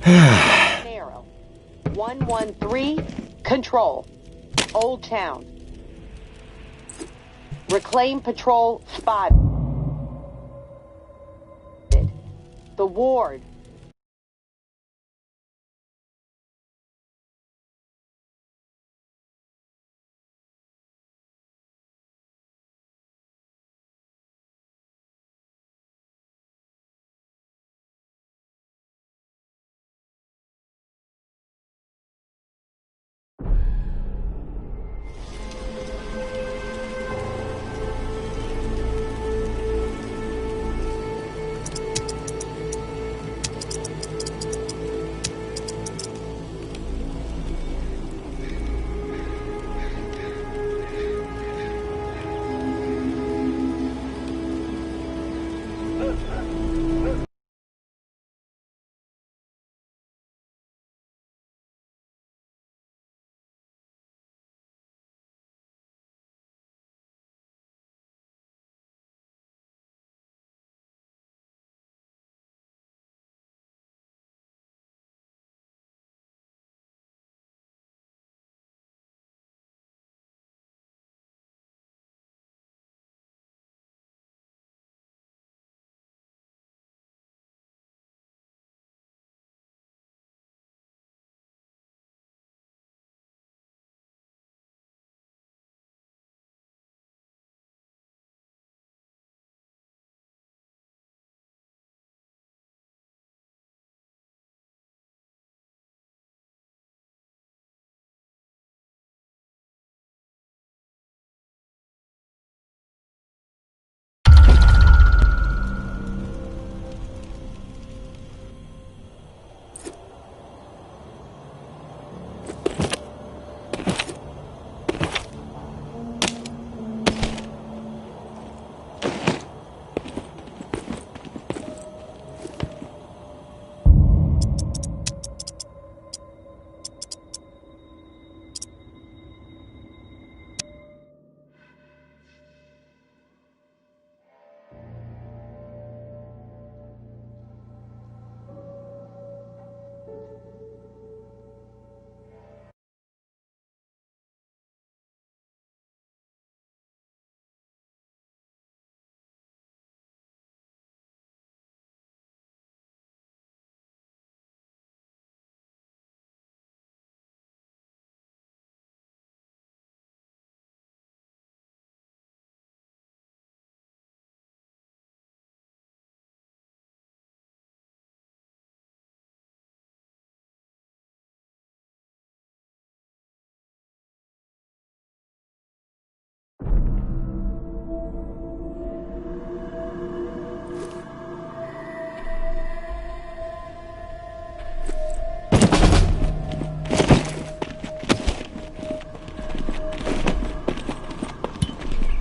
Narrow. 113, control. Old Town. Reclaim patrol spotted. The ward.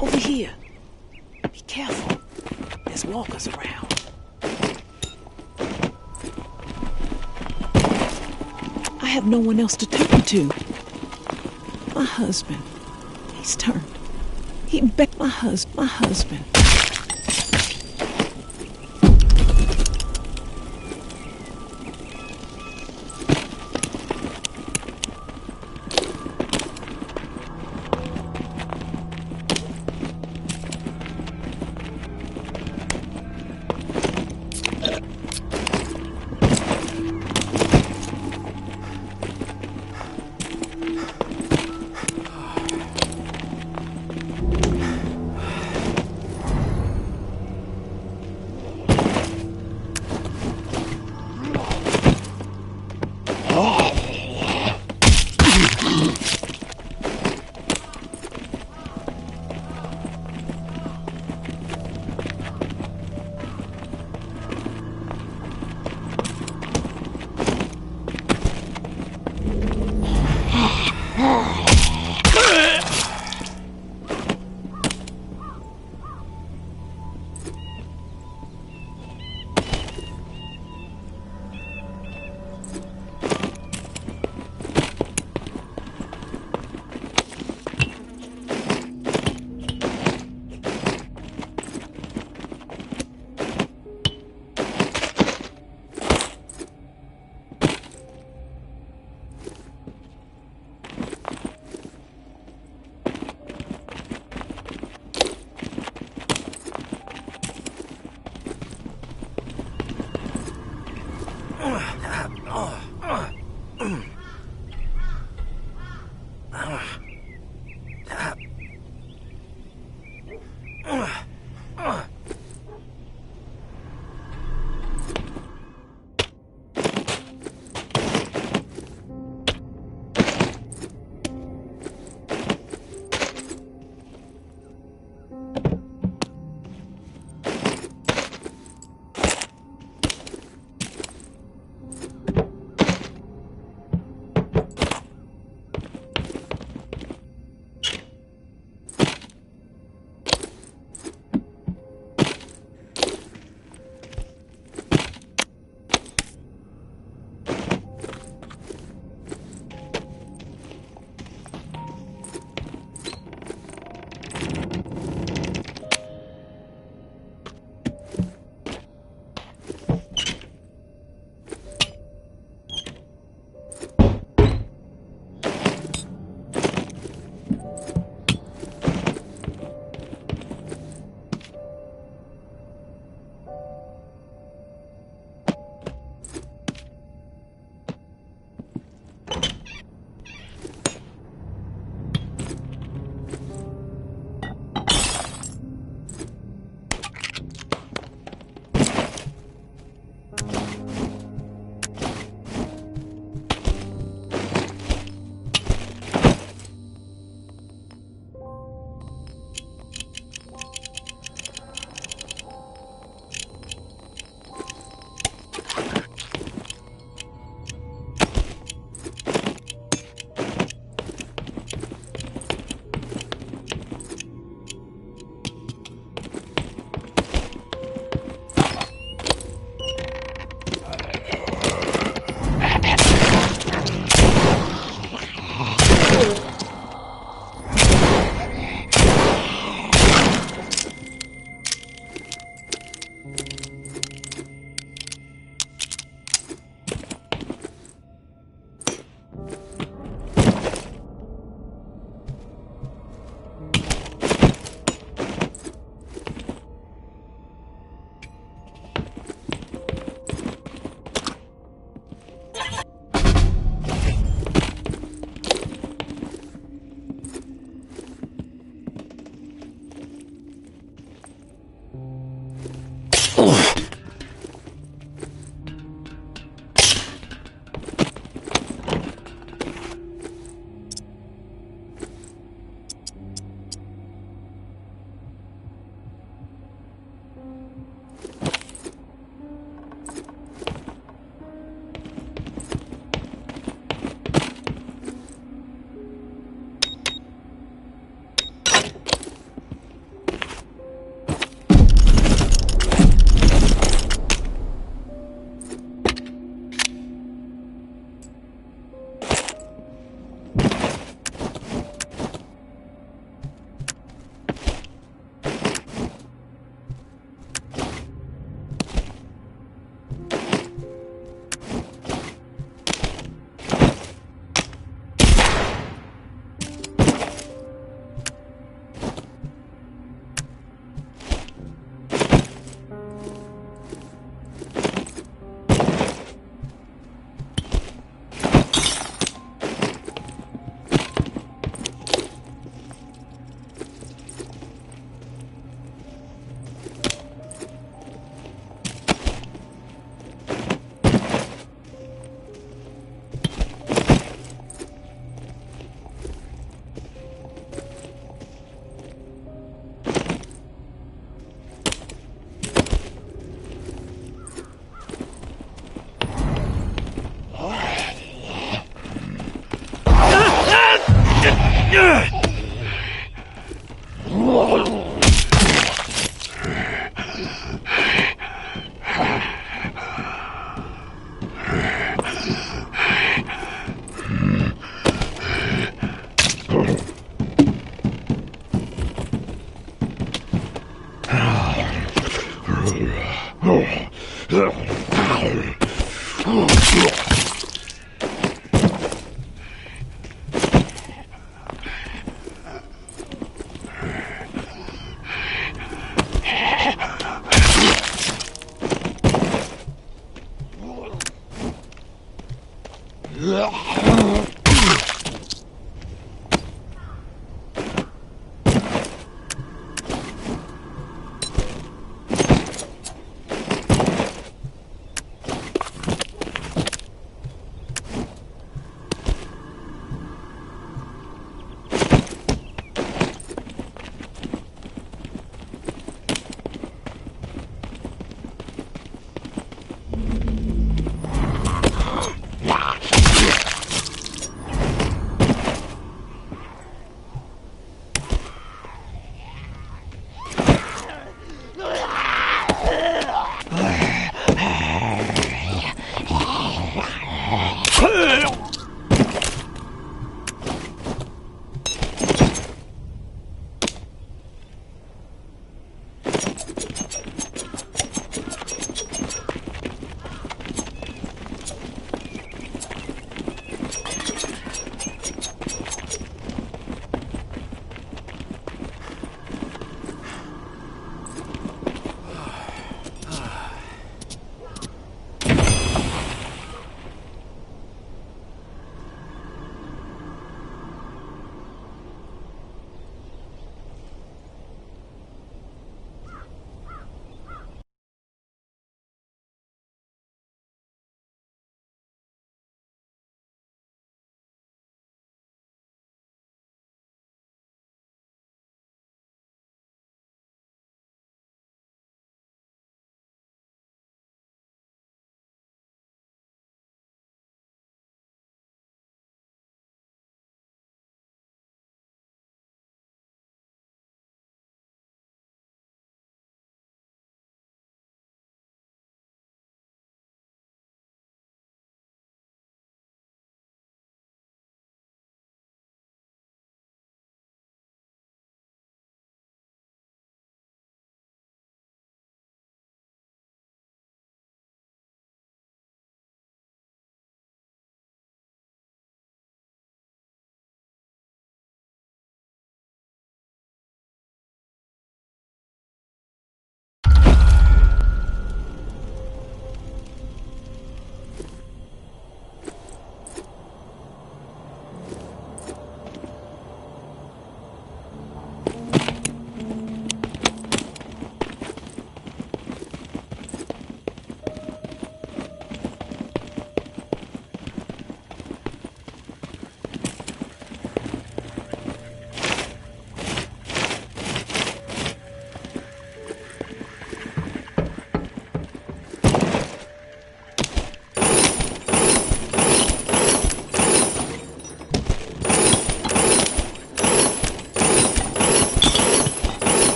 Over here. Be careful. There's walkers around. I have no one else to turn to. My husband. He's turned. He begged my husband.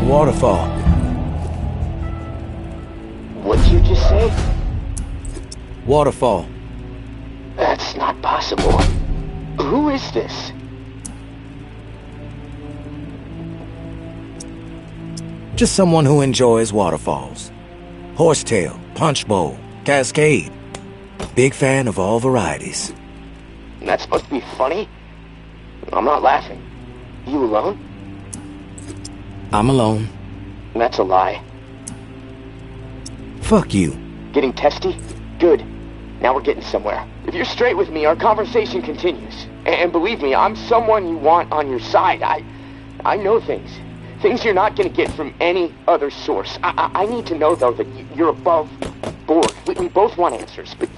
Waterfall. What'd you just say? Waterfall. That's not possible. Who is this? Just someone who enjoys waterfalls. Horsetail, punch bowl, cascade. Big fan of all varieties. That's supposed to be funny? I'm not laughing. You alone? I'm alone. That's a lie. Fuck you. Getting testy? Good. Now we're getting somewhere. If you're straight with me, our conversation continues. And believe me, I'm someone you want on your side. I know things. Things you're not gonna get from any other source. I need to know, though, that you're above board. We both want answers, but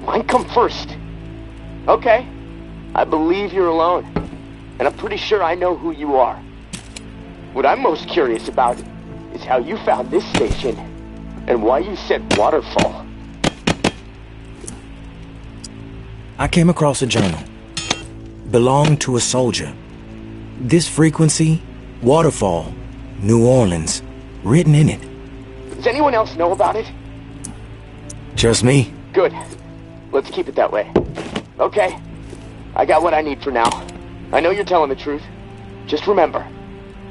mine come first. Okay. I believe you're alone. And I'm pretty sure I know who you are. What I'm most curious about is how you found this station and why you said waterfall. I came across a journal. Belonged to a soldier. This frequency, waterfall, New Orleans, written in it. Does anyone else know about it? Just me? Good. Let's keep it that way. Okay. I got what I need for now. I know you're telling the truth. Just remember,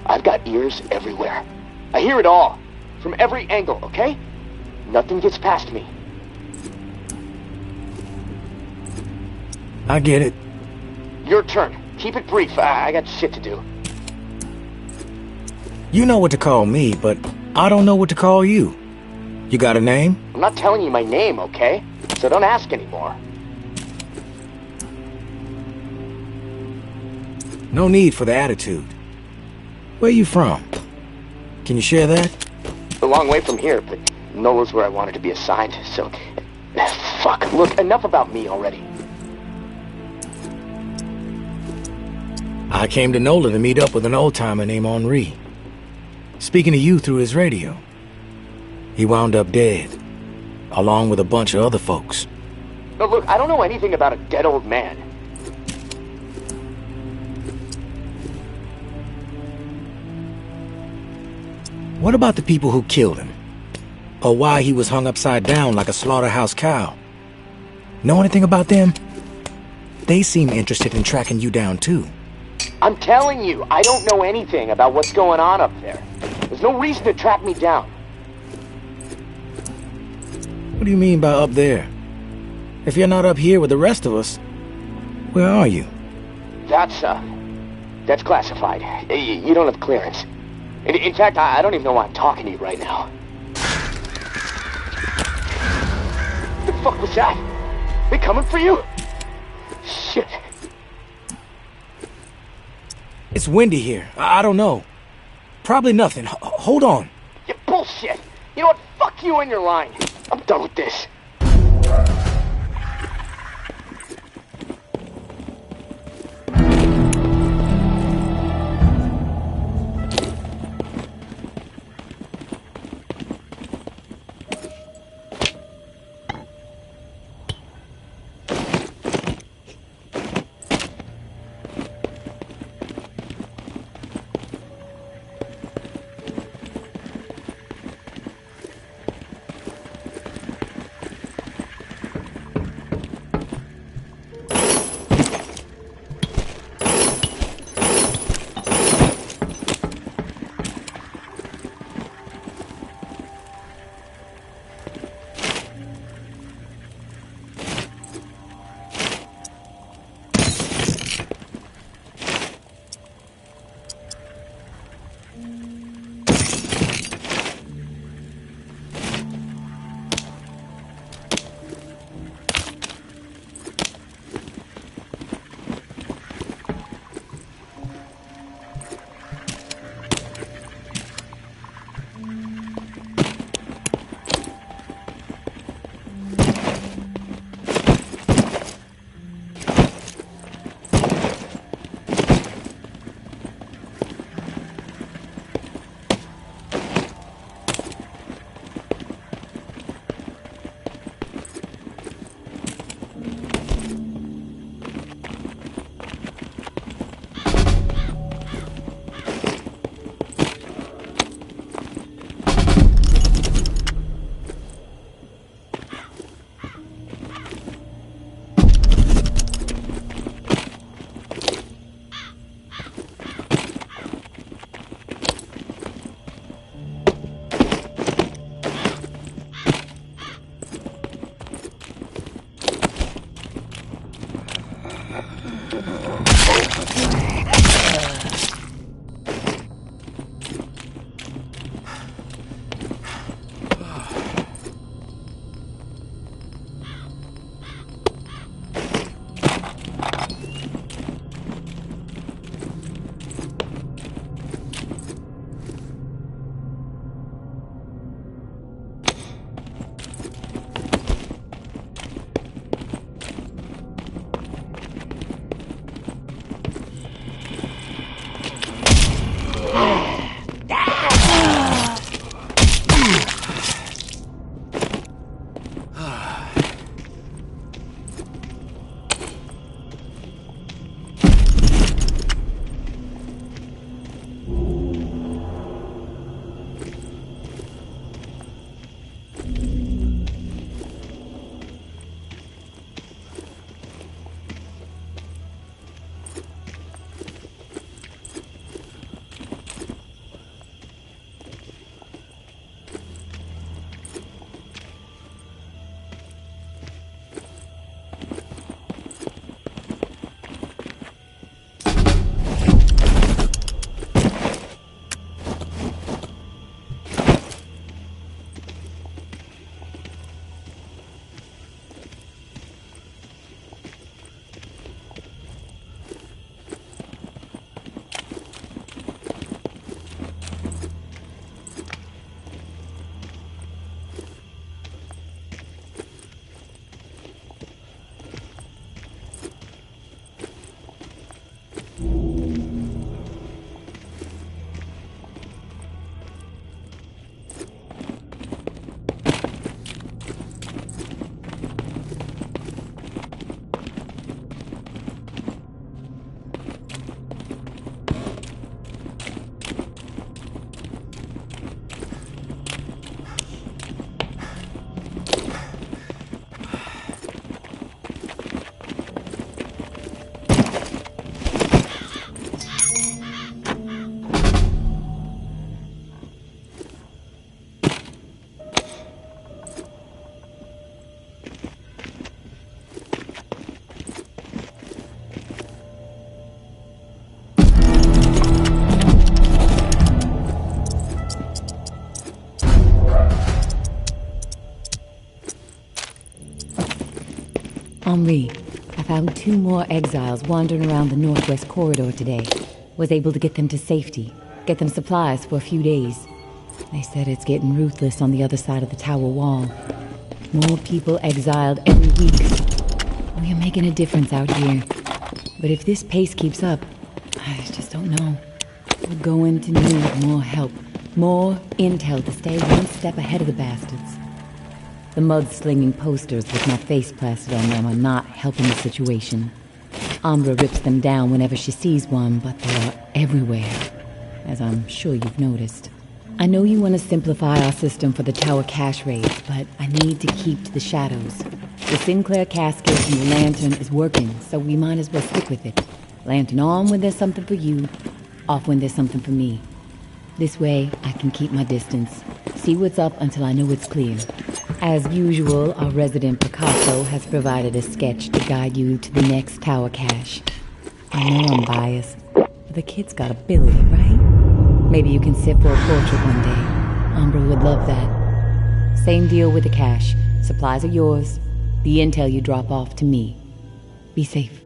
I've got ears everywhere. I hear it all. From every angle, okay? Nothing gets past me. I get it. Your turn. Keep it brief. I got shit to do. You know what to call me, but I don't know what to call you. You got a name? I'm not telling you my name, okay? So don't ask anymore. No need for the attitude. Where you from? Can you share that? A long way from here, but Nola's where I wanted to be assigned, so... Fuck, look, enough about me already. I came to NOLA to meet up with an old-timer named Henri. Speaking to you through his radio. He wound up dead, along with a bunch of other folks. No, look, I don't know anything about a dead old man. What about the people who killed him? Or why he was hung upside down like a slaughterhouse cow? Know anything about them? They seem interested in tracking you down too. I'm telling you, I don't know anything about what's going on up there. There's no reason to track me down. What do you mean by up there? If you're not up here with the rest of us, where are you? That's classified. You don't have clearance. In fact, I don't even know why I'm talking to you right now. The fuck was that? They coming for you? Shit. It's windy here. I don't know. Probably nothing. Hold on. You bullshit. You know what? Fuck you and your line. I'm done with this. Henri, I found 2 more exiles wandering around the northwest corridor today. Was able to get them to safety, get them supplies for a few days. They said it's getting ruthless on the other side of the tower wall. More people exiled every week. We are making a difference out here. But if this pace keeps up, I just don't know. We're going to need more help. More intel to stay one step ahead of the bastards. The mud-slinging posters with my face plastered on them are not helping the situation. Umbra rips them down whenever she sees one, but they are everywhere, as I'm sure you've noticed. I know you want to simplify our system for the tower cache raids, but I need to keep to the shadows. The Sinclair casket and the lantern is working, so we might as well stick with it. Lantern on when there's something for you, off when there's something for me. This way, I can keep my distance, see what's up until I know it's clear. As usual, our resident Picasso has provided a sketch to guide you to the next tower cache. I know I'm biased, but the kid's got ability, right? Maybe you can sit for a portrait one day. Umbra would love that. Same deal with the cache. Supplies are yours. The intel you drop off to me. Be safe.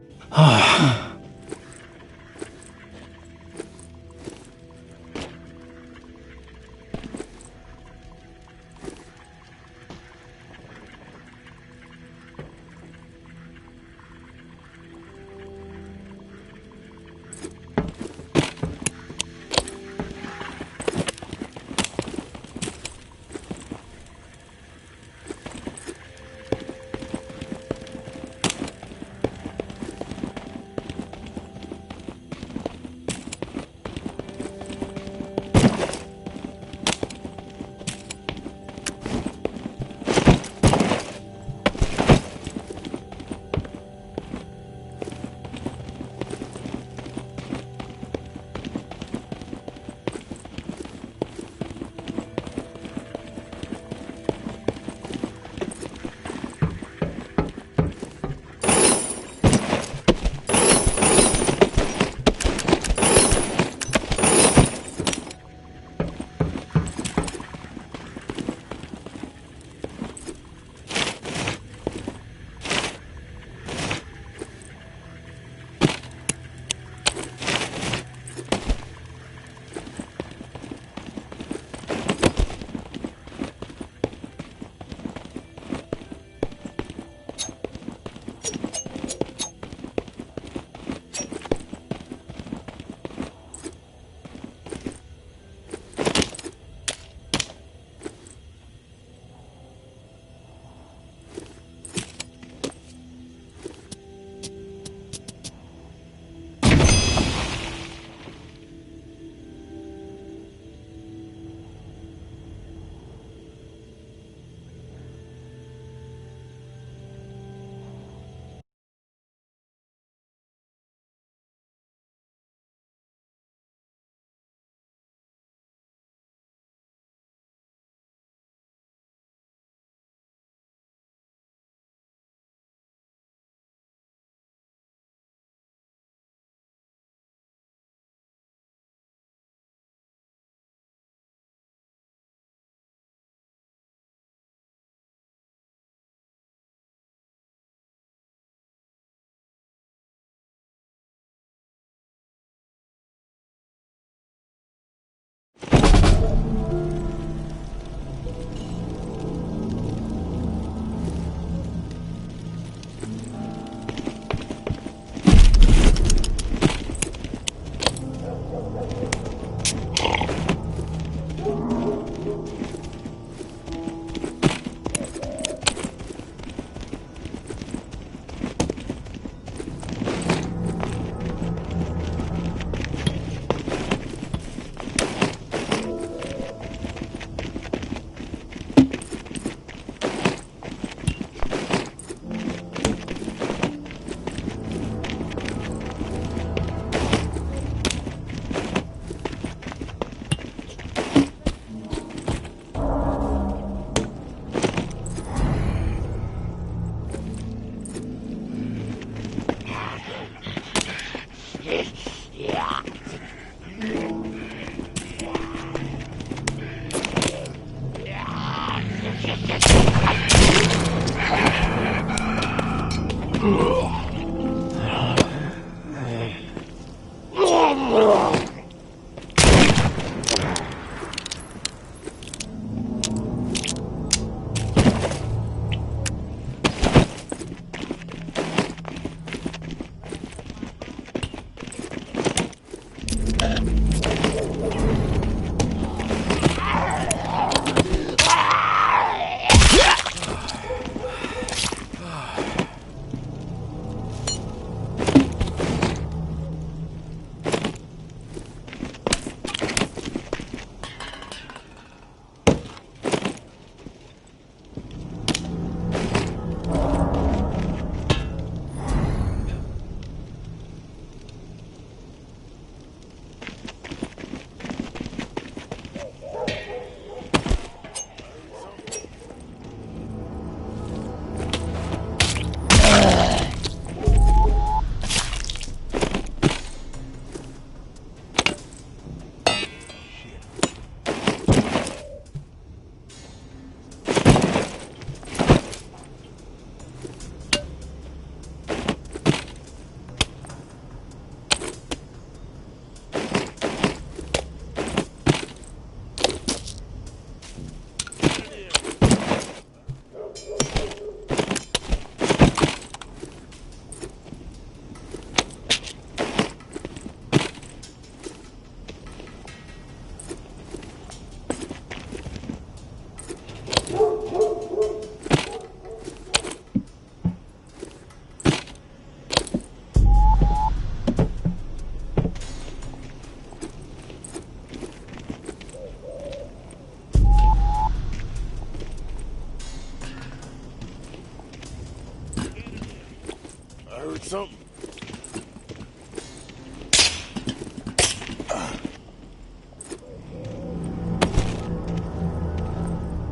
Something.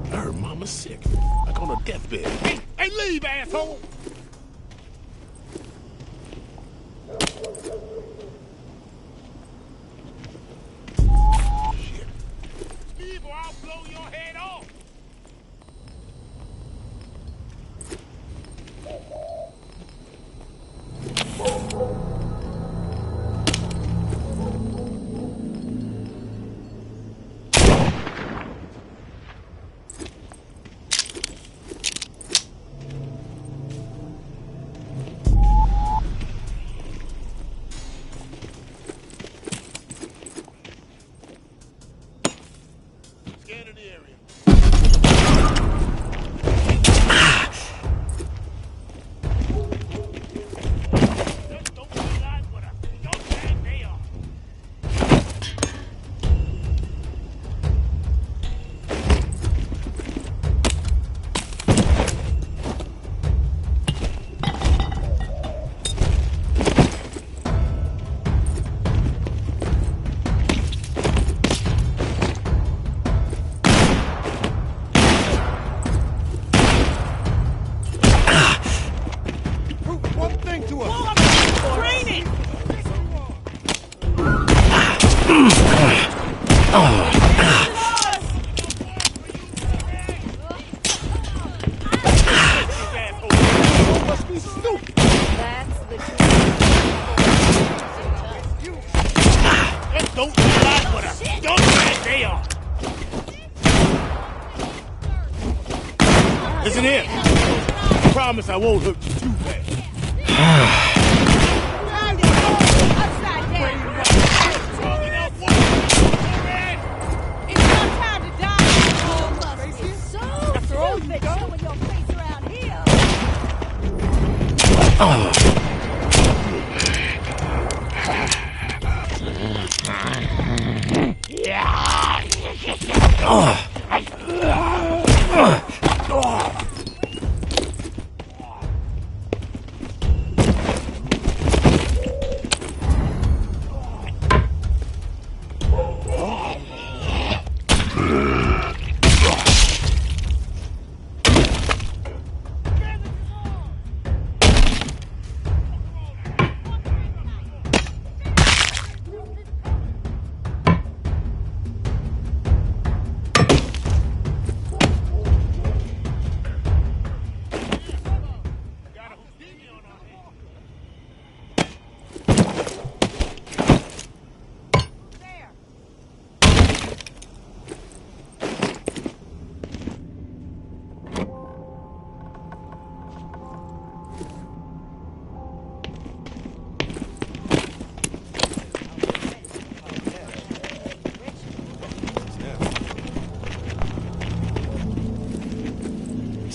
I heard Mama's sick, like on a deathbed. Hey, leave, asshole! Shit. Leave or I'll blow your head off! Scanning the area. Don't realize what a scumbag they are. One thing to us. Training. Must be stupid. That's the Don't realize what a scumbag they are. Listen here. I promise I won't hurt you too bad.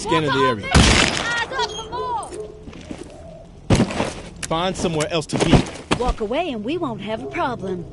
scanning the area. Find somewhere else to be. Walk away and we won't have a problem.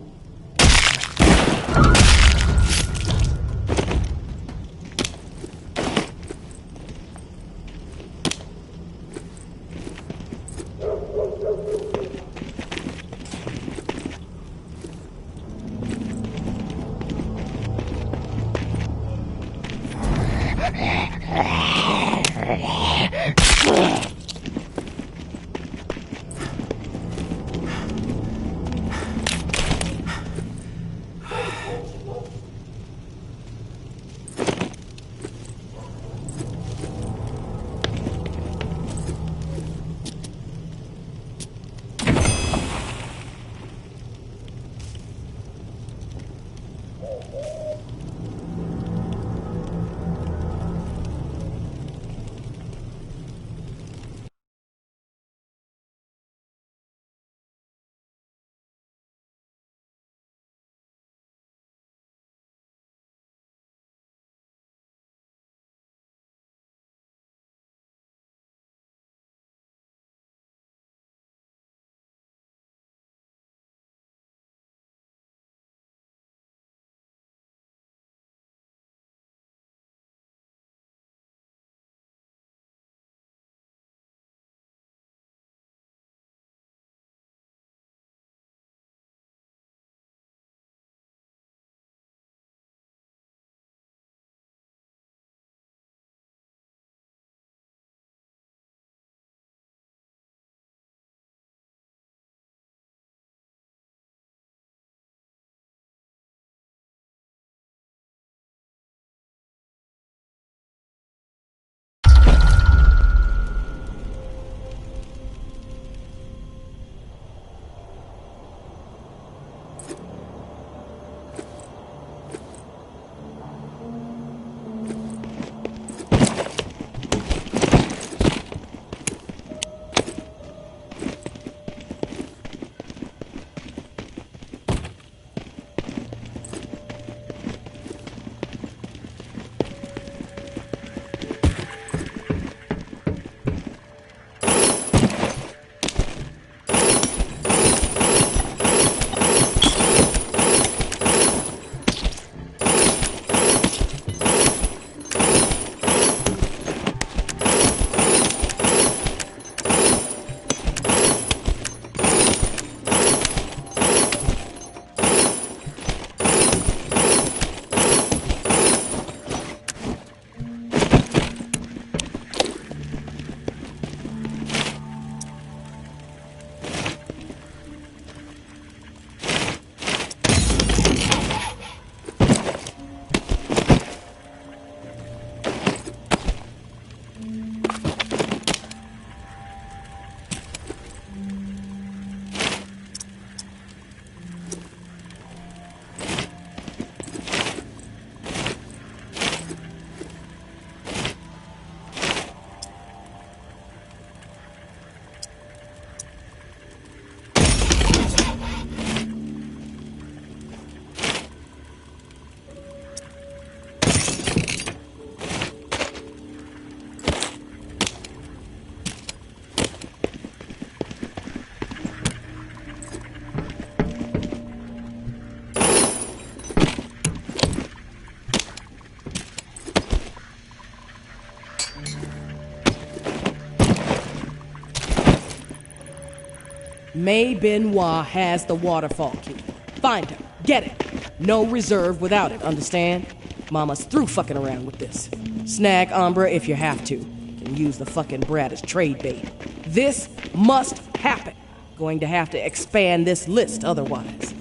May Benoit has the waterfall key. Find her. Get it. No reserve without it, understand? Mama's through fucking around with this. Snag Umbra if you have to. Can use the fucking brat as trade bait. This must happen. Going to have to expand this list otherwise.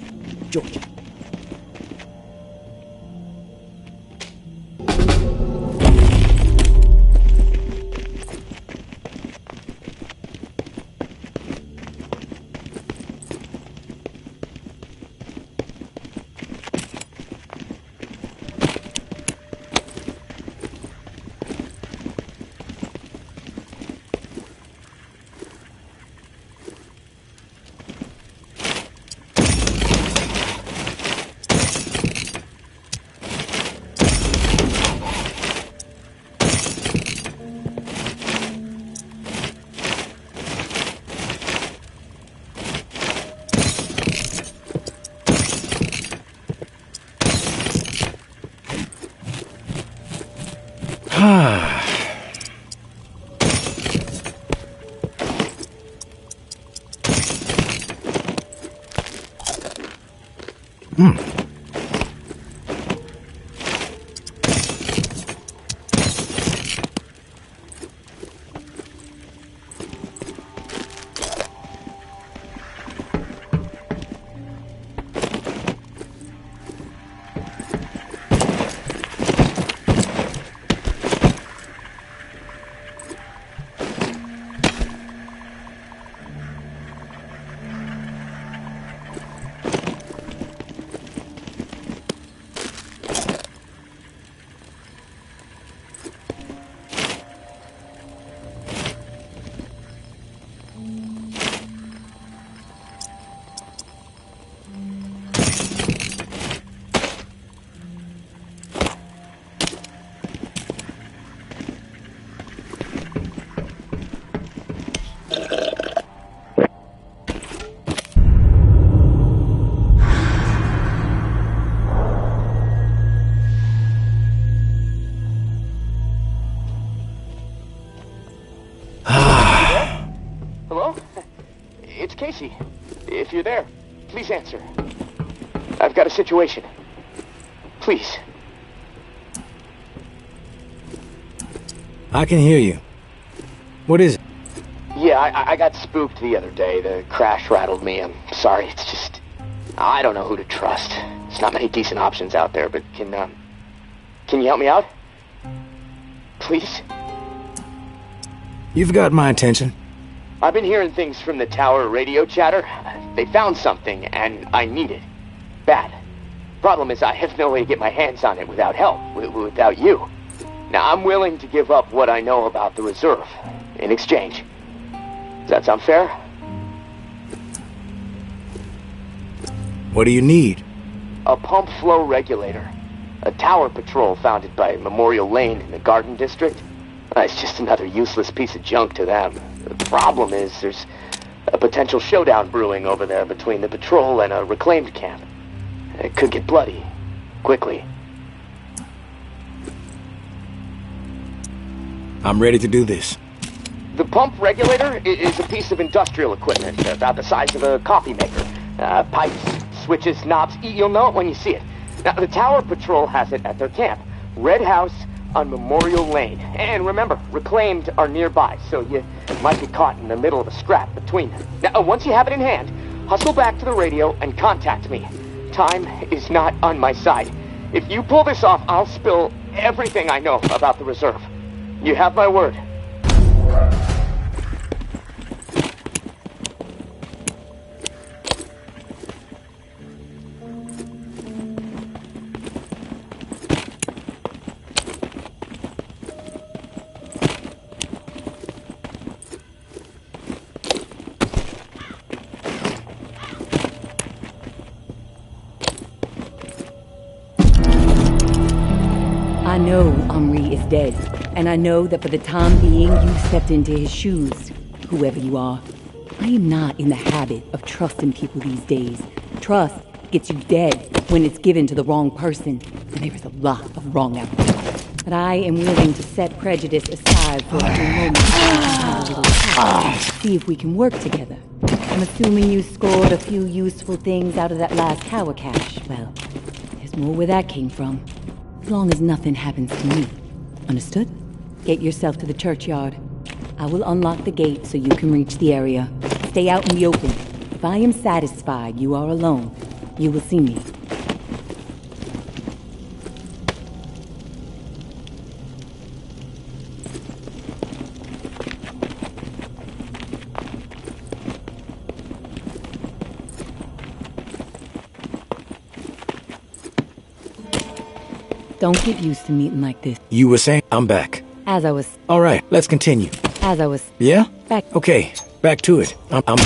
Georgia. Hello? It's Casey. If you're there, please answer. I've got a situation. Please. I can hear you. What is it? Yeah, I got spooked the other day. The crash rattled me. I'm sorry. It's just... I don't know who to trust. There's not many decent options out there, but can you help me out? Please? You've got my attention. I've been hearing things from the tower radio chatter. They found something, and I need it. Bad. Problem is, I have no way to get my hands on it without help, without you. Now, I'm willing to give up what I know about the reserve, in exchange. Does that sound fair? What do you need? A pump flow regulator. A tower patrol founded by Memorial Lane in the Garden District. It's just another useless piece of junk to them. The problem is there's a potential showdown brewing over there between the patrol and a reclaimed camp. It could get bloody. Quickly. I'm ready to do this. The pump regulator is a piece of industrial equipment about the size of a coffee maker. Pipes, switches, knobs. You'll know it when you see it. Now, the Tower Patrol has it at their camp. Red House on Memorial Lane. And remember, reclaimed are nearby, so you might get caught in the middle of a scrap between them. Now, once you have it in hand, hustle back to the radio and contact me. Time is not on my side. If you pull this off, I'll spill everything I know about the reserve. You have my word. I know Omri is dead, and I know that for the time being you stepped into his shoes, whoever you are. I am not in the habit of trusting people these days. Trust gets you dead when it's given to the wrong person, and there is a lot of wrong out there. But I am willing to set prejudice aside for a few moments and a little time, see if we can work together. I'm assuming you scored a few useful things out of that last tower cache. Well, there's more where that came from. As long as nothing happens to me. Understood? Get yourself to the churchyard. I will unlock the gate so you can reach the area. Stay out in the open. If I am satisfied you are alone, you will see me. Don't get used to meeting like this. You were saying I'm back. As I was... All right, let's continue. As I was... Yeah? Back... Okay, back to it. I'm...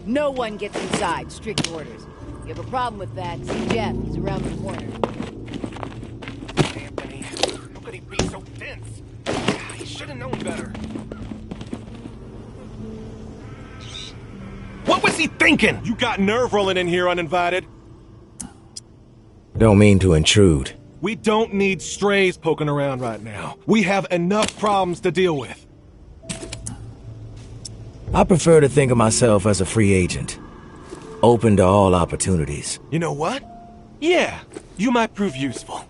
No one gets inside. Strict orders. You have a problem with that, see Jeff. He's around the corner. Anthony, how could he be so tense? He should have known better. What was he thinking? You got nerve rolling in here uninvited. Don't mean to intrude. We don't need strays poking around right now. We have enough problems to deal with. I prefer to think of myself as a free agent. Open to all opportunities. You know what? Yeah, you might prove useful.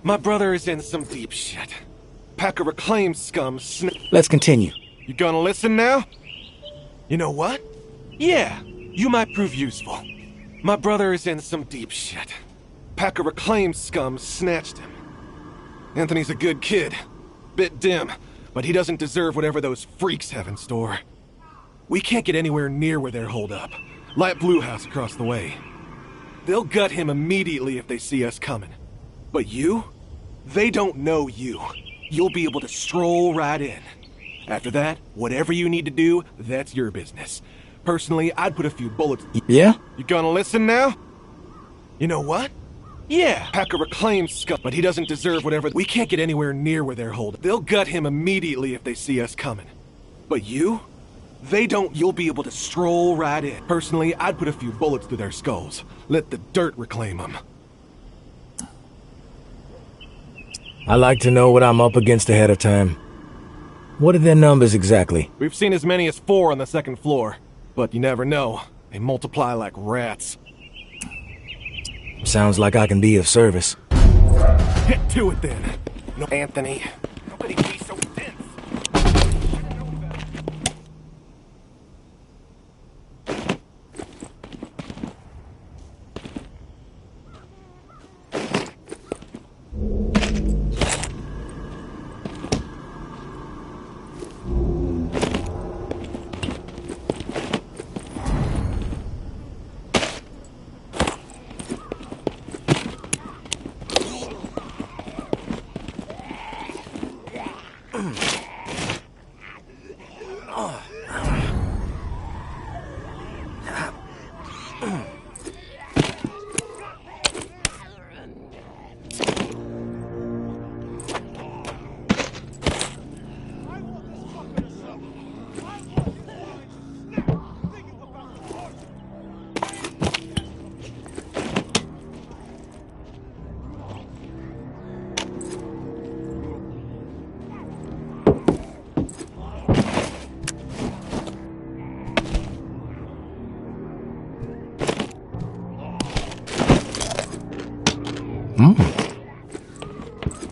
My brother is in some deep shit. Pack of reclaimed scum Let's continue. You gonna listen now? You know what? Yeah, you might prove useful. My brother is in some deep shit. Pack of reclaimed scum snatched him. Anthony's a good kid. Bit dim, but he doesn't deserve whatever those freaks have in store. We can't get anywhere near where they're holed up. Light Blue House across the way. They'll gut him immediately if they see us coming. But you? They don't know you. You'll be able to stroll right in. After that, whatever you need to do, that's your business. Personally, I'd put a few bullets... Yeah? You gonna listen now? You know what? Yeah, Pack of reclaimed scum, but he doesn't deserve whatever... We can't get anywhere near where they're holding. They'll gut him immediately if they see us coming. But you? They don't... You'll be able to stroll right in. Personally, I'd put a few bullets through their skulls. Let the dirt reclaim them. I like to know what I'm up against ahead of time. What are their numbers exactly? We've seen as many as 4 on the second floor. But you never know. They multiply like rats. Sounds like I can be of service. Get to it then. No, Anthony. How could he be so tense?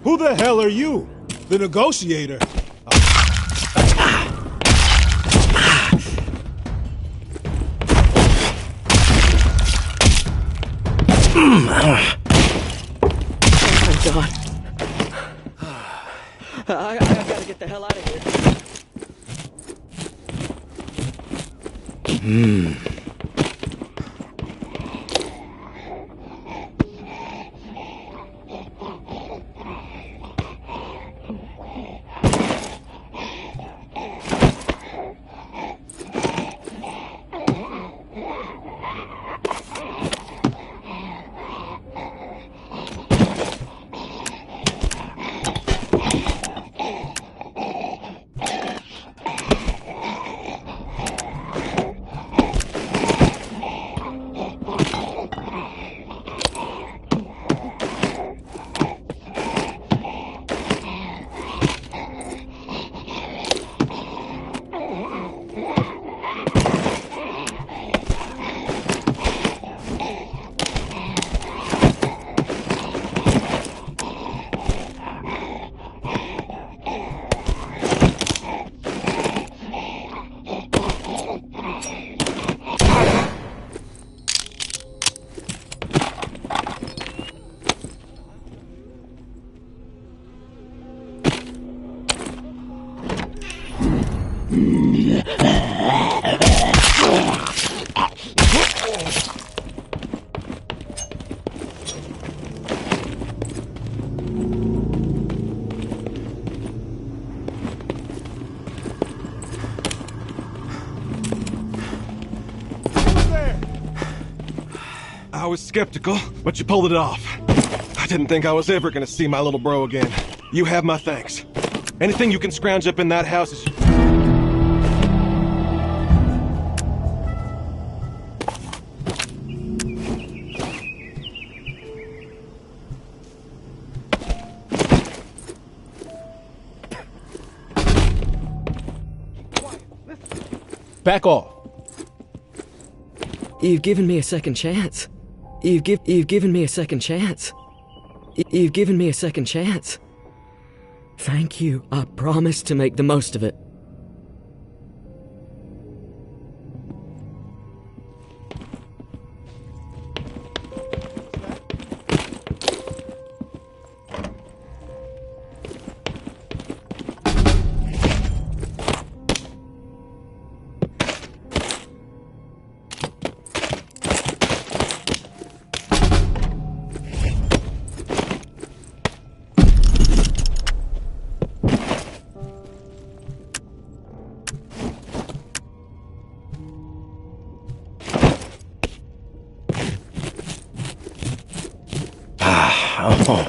Who the hell are you? The negotiator. Oh my God. I gotta get the hell out of here. I was skeptical, but you pulled it off. I didn't think I was ever gonna see my little bro again. You have my thanks. Anything you can scrounge up in that house is... Back off. You've given me a second chance. You've given me a second chance. You've given me a second chance. Thank you. I promise to make the most of it. Oh.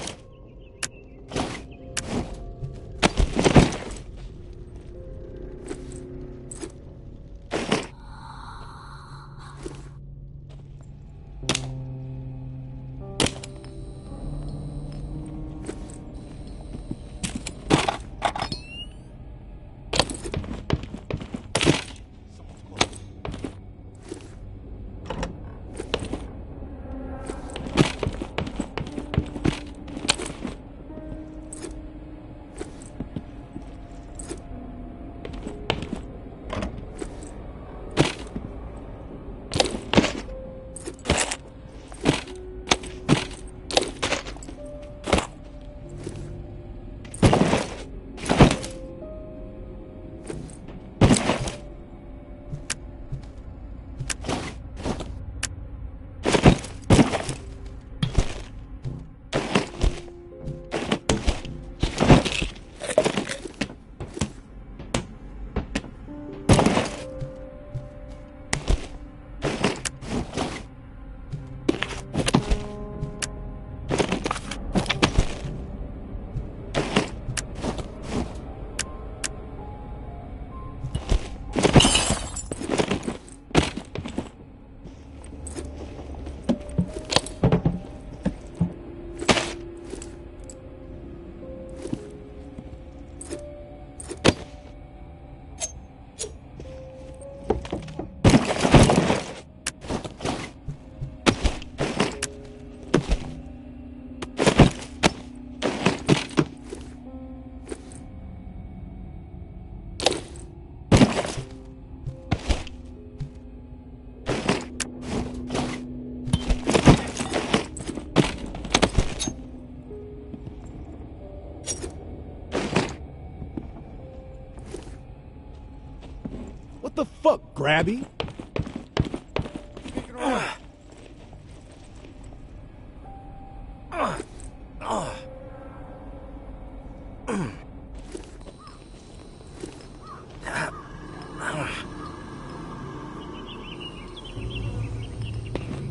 What the fuck, Grabby?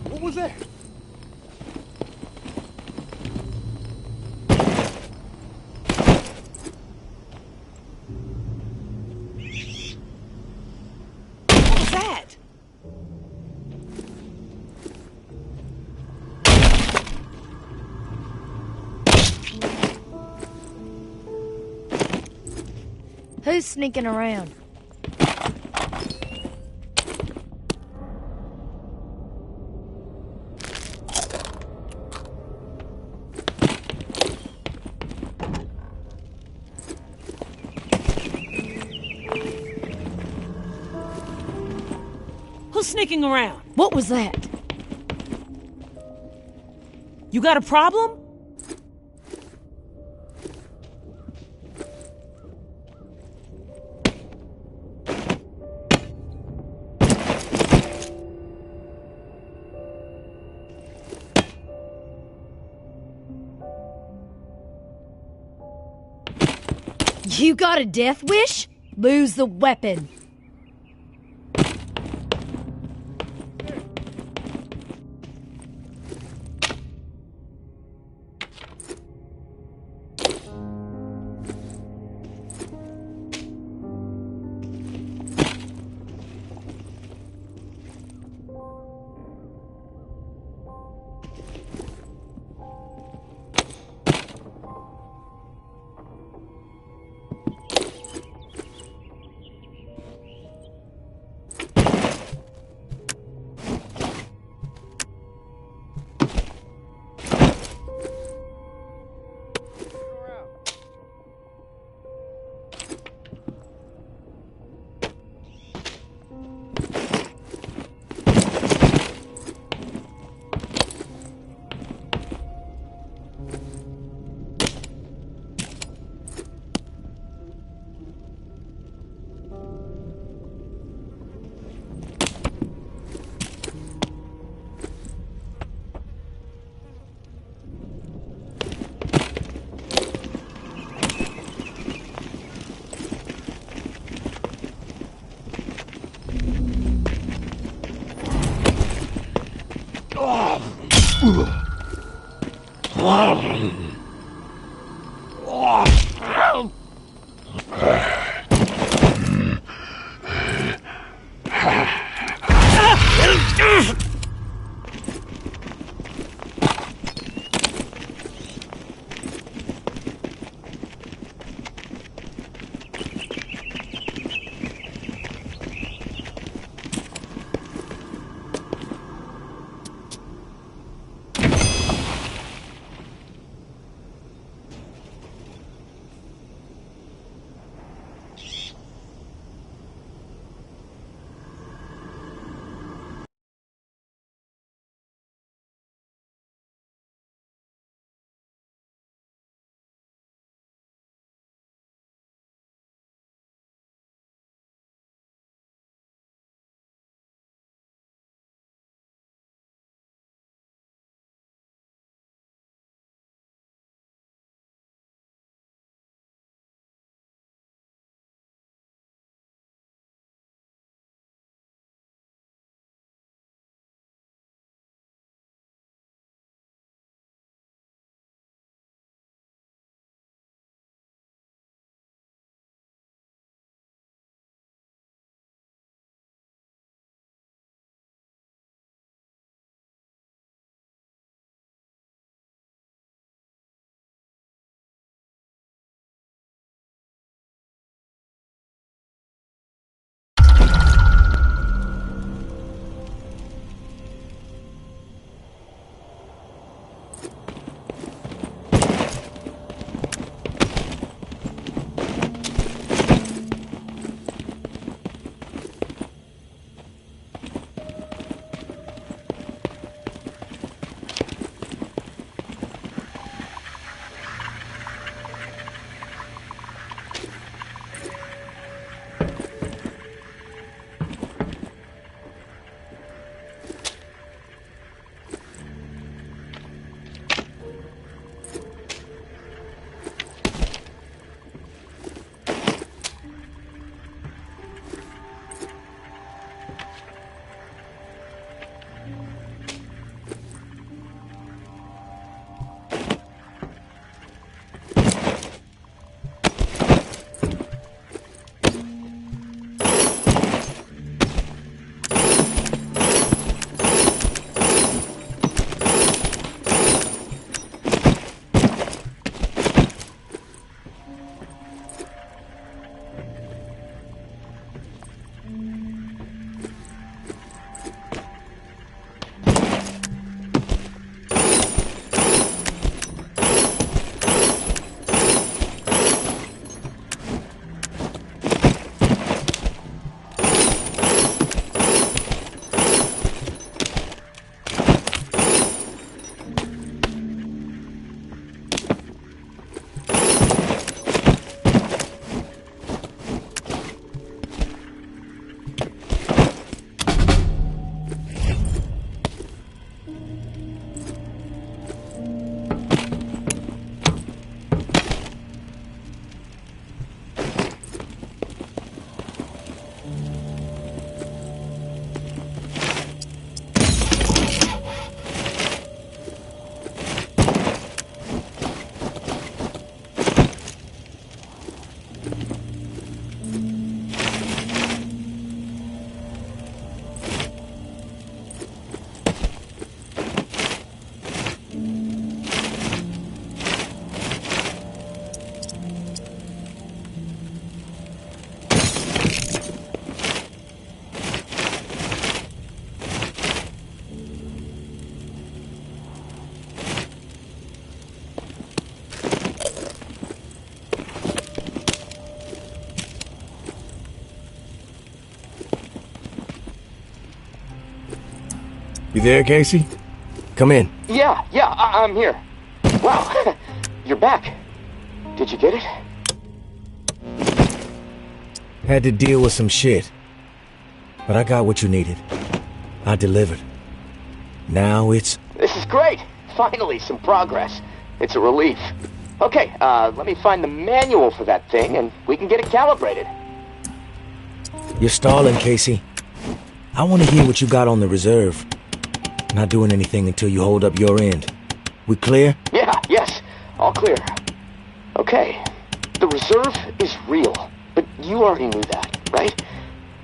What was that? Who's sneaking around? Who's sneaking around? What was that? You got a problem? You got a death wish? Lose the weapon. You there, Casey? Come in. Yeah, I'm here. Wow, you're back. Did you get it? Had to deal with some shit. But I got what you needed. I delivered. Now it's... This is great. Finally, some progress. It's a relief. Okay, let me find the manual for that thing, and we can get it calibrated. You're stalling, Casey. I want to hear what you got on the reserve. Not doing anything until you hold up your end. We clear? Yeah, yes. All clear. Okay. The reserve is real, but you already knew that, right?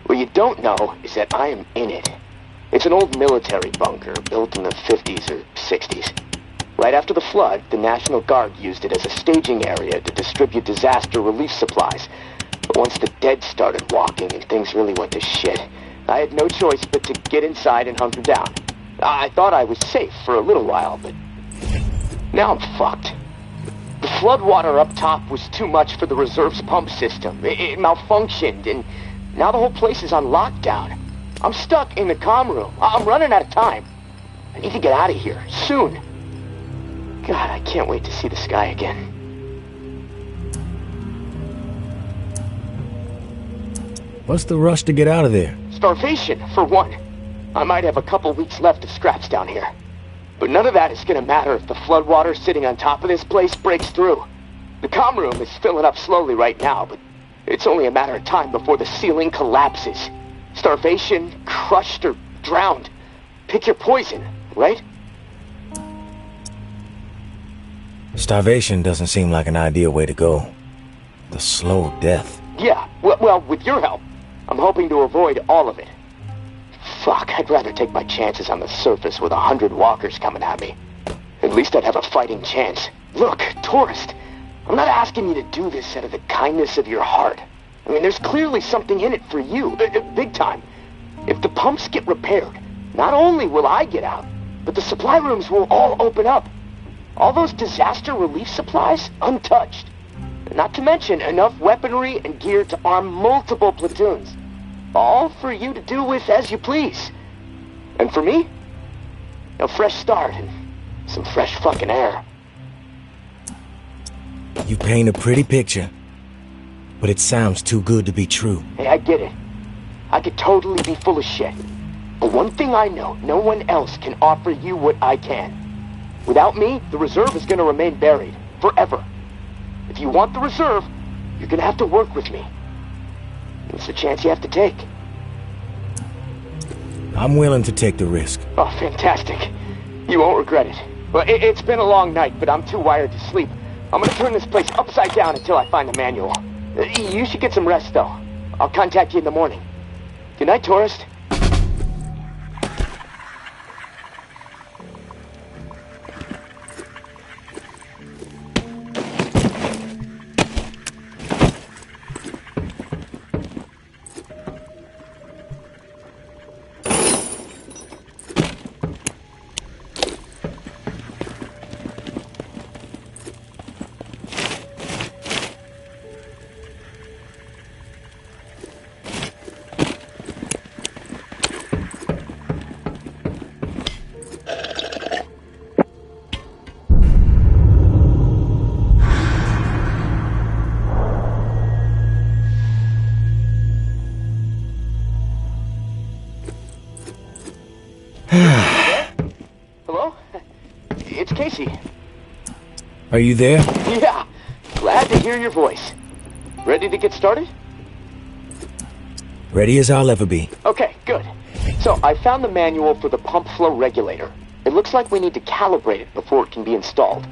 What you don't know is that I am in it. It's an old military bunker built in the 50s or 60s. Right after the flood, the National Guard used it as a staging area to distribute disaster relief supplies. But once the dead started walking and things really went to shit, I had no choice but to get inside and hunker down. I thought I was safe for a little while, but now I'm fucked. The floodwater up top was too much for the reserve's pump system. It malfunctioned, and now the whole place is on lockdown. I'm stuck in the comm room. I'm running out of time. I need to get out of here, soon. God, I can't wait to see the sky again. What's the rush to get out of there? Starvation, for one. I might have a couple weeks left of scraps down here. But none of that is gonna matter if the floodwater sitting on top of this place breaks through. The comm room is filling up slowly right now, but it's only a matter of time before the ceiling collapses. Starvation, crushed, or drowned. Pick your poison, right? Starvation doesn't seem like an ideal way to go. The slow death. Yeah, well, with your help, I'm hoping to avoid all of it. Fuck, I'd rather take my chances on the surface with 100 walkers coming at me. At least I'd have a fighting chance. Look, tourist, I'm not asking you to do this out of the kindness of your heart. I mean, there's clearly something in it for you, big time. If the pumps get repaired, not only will I get out, but the supply rooms will all open up. All those disaster relief supplies, untouched. Not to mention enough weaponry and gear to arm multiple platoons. All for you to do with as you please. And for me, a fresh start and some fresh fucking air. You paint a pretty picture, but it sounds too good to be true. Hey, I get it. I could totally be full of shit. But one thing I know, no one else can offer you what I can. Without me, the reserve is gonna remain buried. Forever. If you want the reserve, you're gonna have to work with me. It's a chance you have to take. I'm willing to take the risk. Oh, fantastic. You won't regret it. Well, it's been a long night, but I'm too wired to sleep. I'm gonna turn this place upside down until I find the manual. You should get some rest, though. I'll contact you in the morning. Good night, tourist. Hello? It's Casey. Are you there? Yeah. Glad to hear your voice. Ready to get started? Ready as I'll ever be. Okay, good. So, I found the manual for the pump flow regulator. It looks like we need to calibrate it before it can be installed.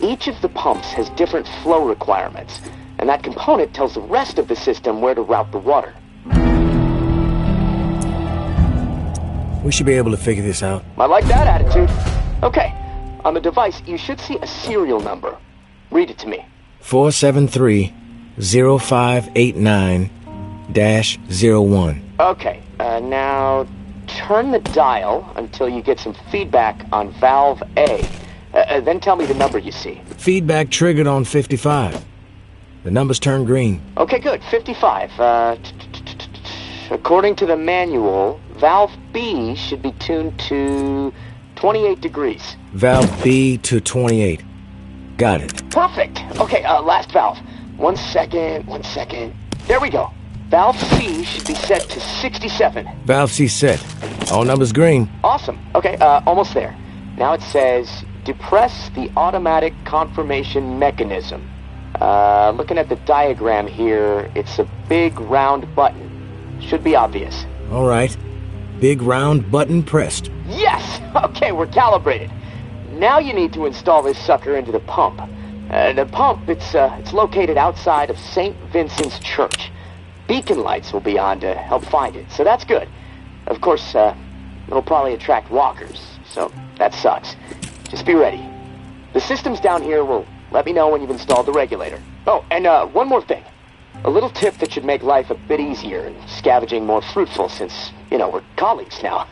Each of the pumps has different flow requirements, and that component tells the rest of the system where to route the water. We should be able to figure this out. I like that attitude. Okay, on the device, you should see a serial number. Read it to me. 473-0589-01. Okay, now turn the dial until you get some feedback on valve A. Then tell me the number you see. Feedback triggered on 55. The numbers turn green. Okay, good. 55. According to the manual, valve B should be tuned to 28 degrees. Valve B to 28. Got it. Perfect. Okay, last valve. One second. There we go. Valve C should be set to 67. Valve C set. All numbers green. Awesome. Okay, almost there. Now it says, depress the automatic confirmation mechanism. Looking at the diagram here, it's a big round button. Should be obvious. All right. Big round button pressed. Yes! Okay, we're calibrated. Now you need to install this sucker into the pump. The pump, it's located outside of St. Vincent's Church. Beacon lights will be on to help find it, so that's good. Of course, it'll probably attract walkers, so that sucks. Just be ready. The systems down here will let me know when you've installed the regulator. Oh, and one more thing. A little tip that should make life a bit easier and scavenging more fruitful since, we're colleagues now.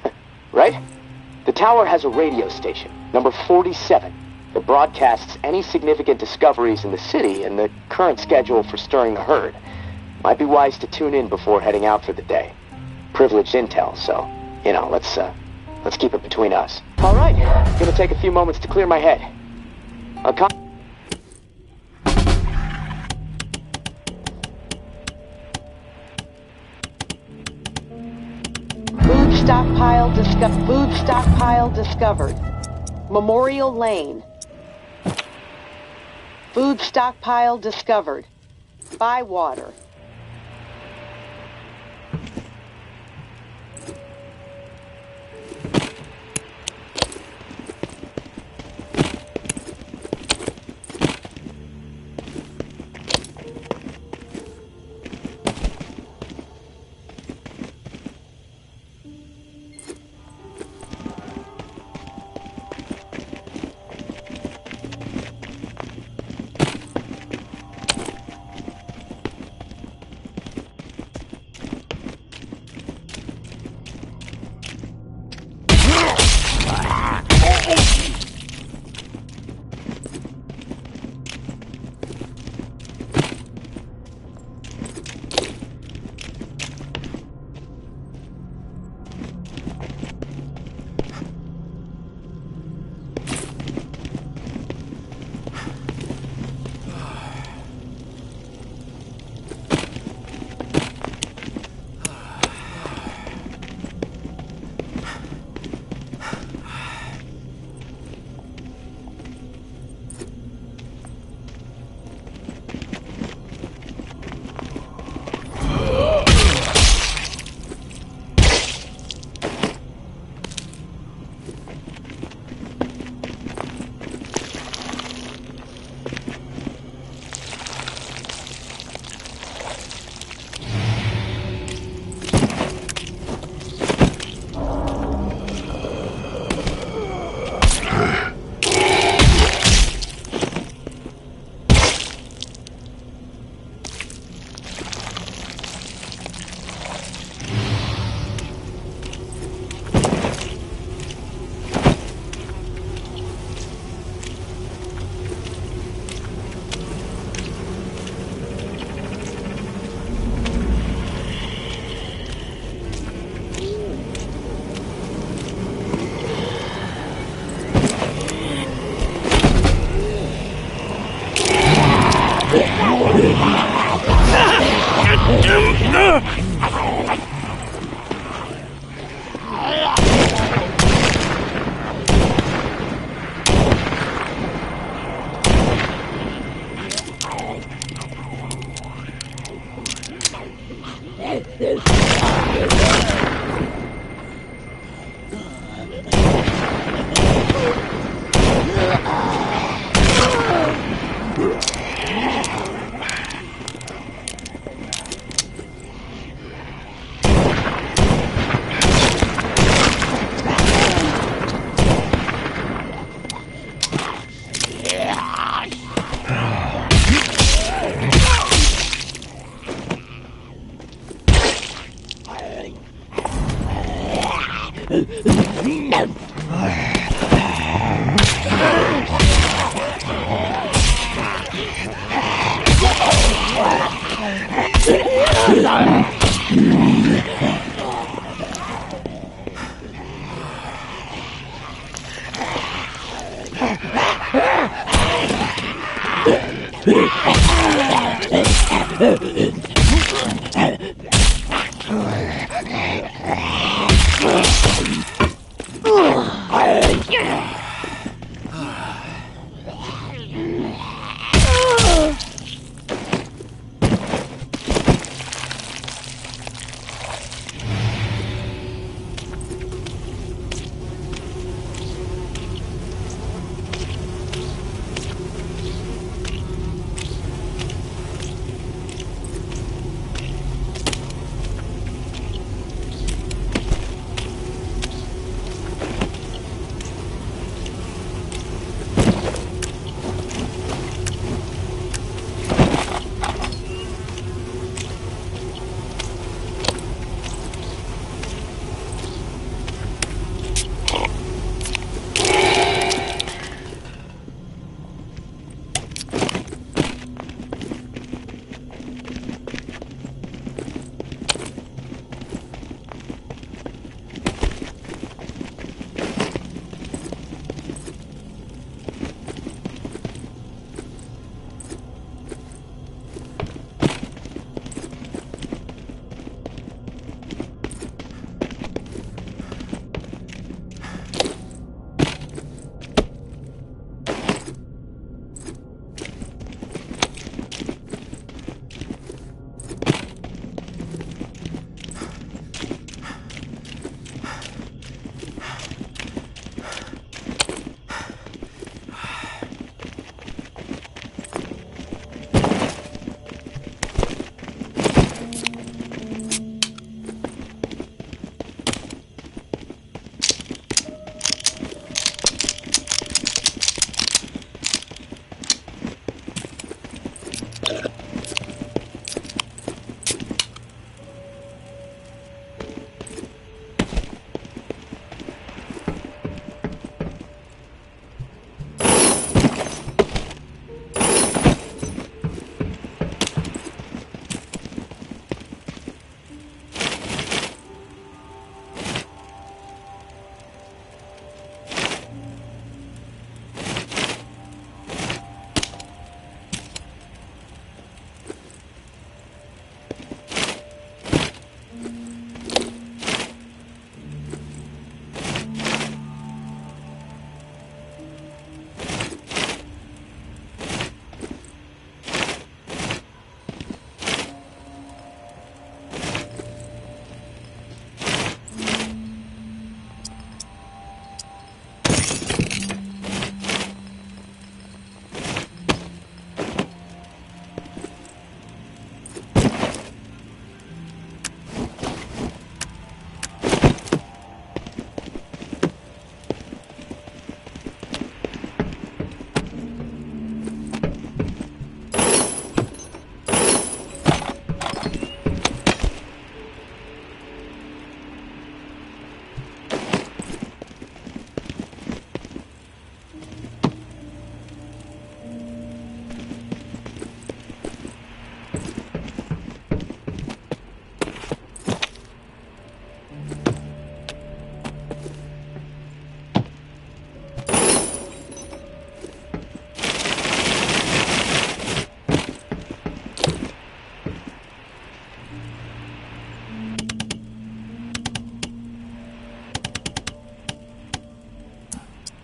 Right? The tower has a radio station, number 47, that broadcasts any significant discoveries in the city and the current schedule for stirring the herd. Might be wise to tune in before heading out for the day. Privileged intel, so, let's keep it between us. All right, gonna take a few moments to clear my head. Food stockpile discovered. Memorial Lane. Food stockpile discovered. Bywater.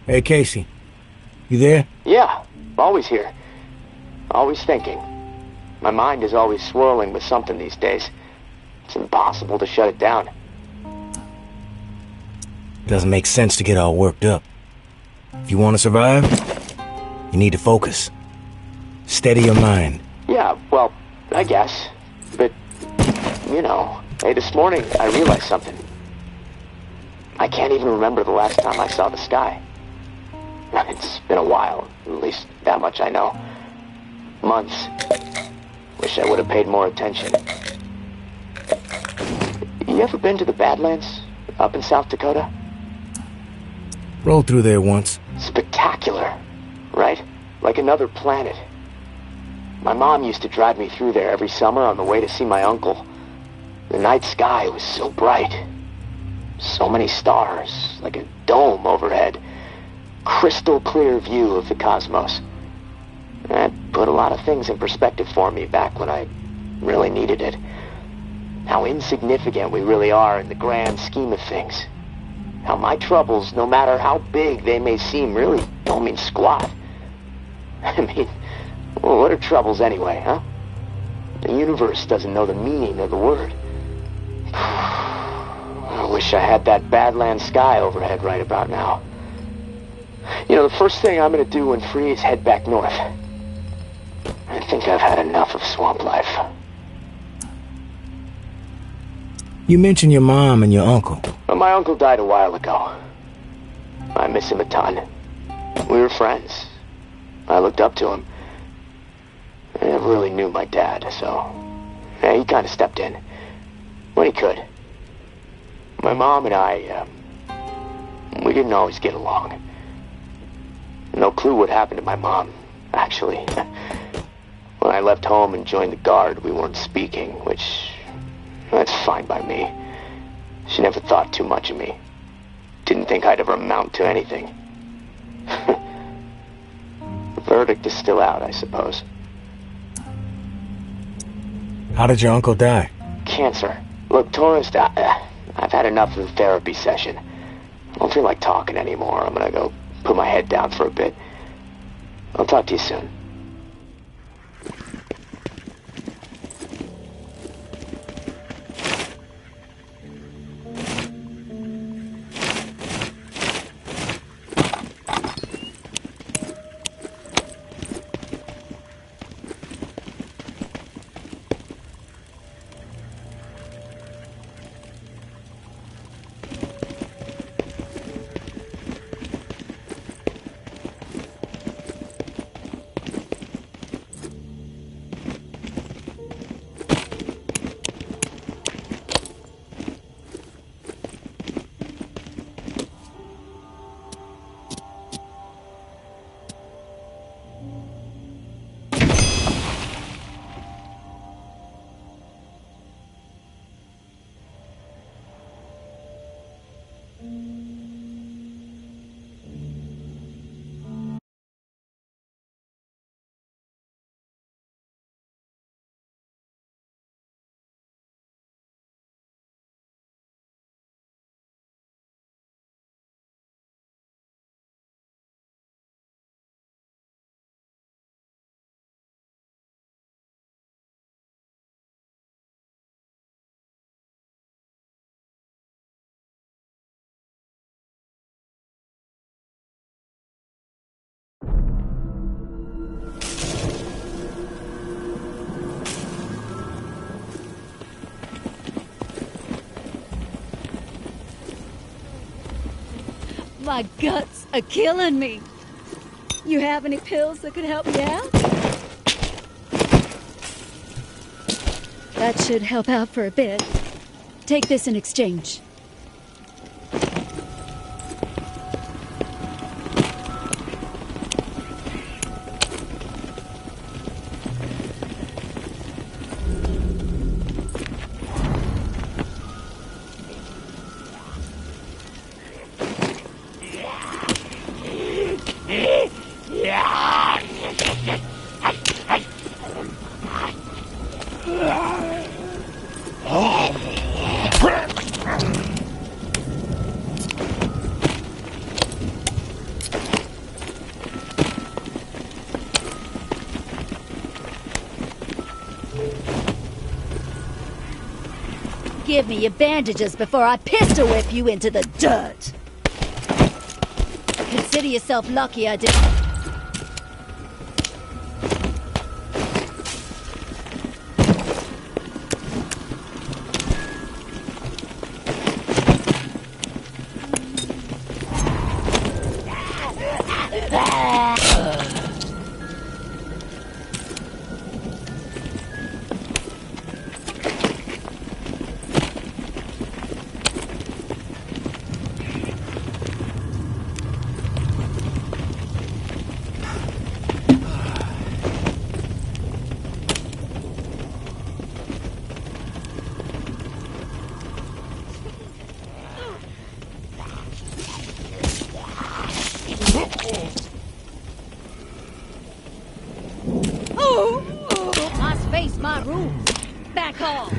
Hey, Casey. You there? Yeah, always here. Always thinking. My mind is always swirling with something these days. It's impossible to shut it down. Doesn't make sense to get all worked up. If you want to survive, you need to focus. Steady your mind. Yeah, well, I guess. But, you know, hey, this morning I realized something. I can't even remember the last time I saw the sky. It's been a while, at least that much I know. Months. Wish I would have paid more attention. You ever been to the Badlands, up in South Dakota? Rode through there once. Spectacular, right? Like another planet. My mom used to drive me through there every summer on the way to see my uncle. The night sky was so bright. So many stars, like a dome overhead. Crystal clear view of the cosmos. That put a lot of things in perspective for me back when I really needed it. How insignificant we really are in the grand scheme of things. How my troubles, no matter how big they may seem, really don't mean squat. I mean, well, what are troubles anyway, huh? The universe doesn't know the meaning of the word. I wish I had that Badland sky overhead right about now. You know, the first thing I'm gonna do when free is head back north. I think I've had enough of swamp life. You mentioned your mom and your uncle. Well, my uncle died a while ago. I miss him a ton. We were friends. I looked up to him. I never really knew my dad, so yeah, he kind of stepped in when he could. My mom and I, we didn't always get along. No clue what happened to my mom, actually. When I left home and joined the Guard, we weren't speaking, which, that's fine by me. She never thought too much of me. Didn't think I'd ever amount to anything. The verdict is still out, I suppose. How did your uncle die? Cancer. Look, Tourist, I've had enough of the therapy session. I don't feel like talking anymore. I'm gonna go put my head down for a bit. I'll talk to you soon. My guts are killing me. You have any pills that could help me out? That should help out for a bit. Take this in exchange. give me your bandages before I pistol whip you into the dirt. Consider yourself lucky I did. My space, my rules. Back off.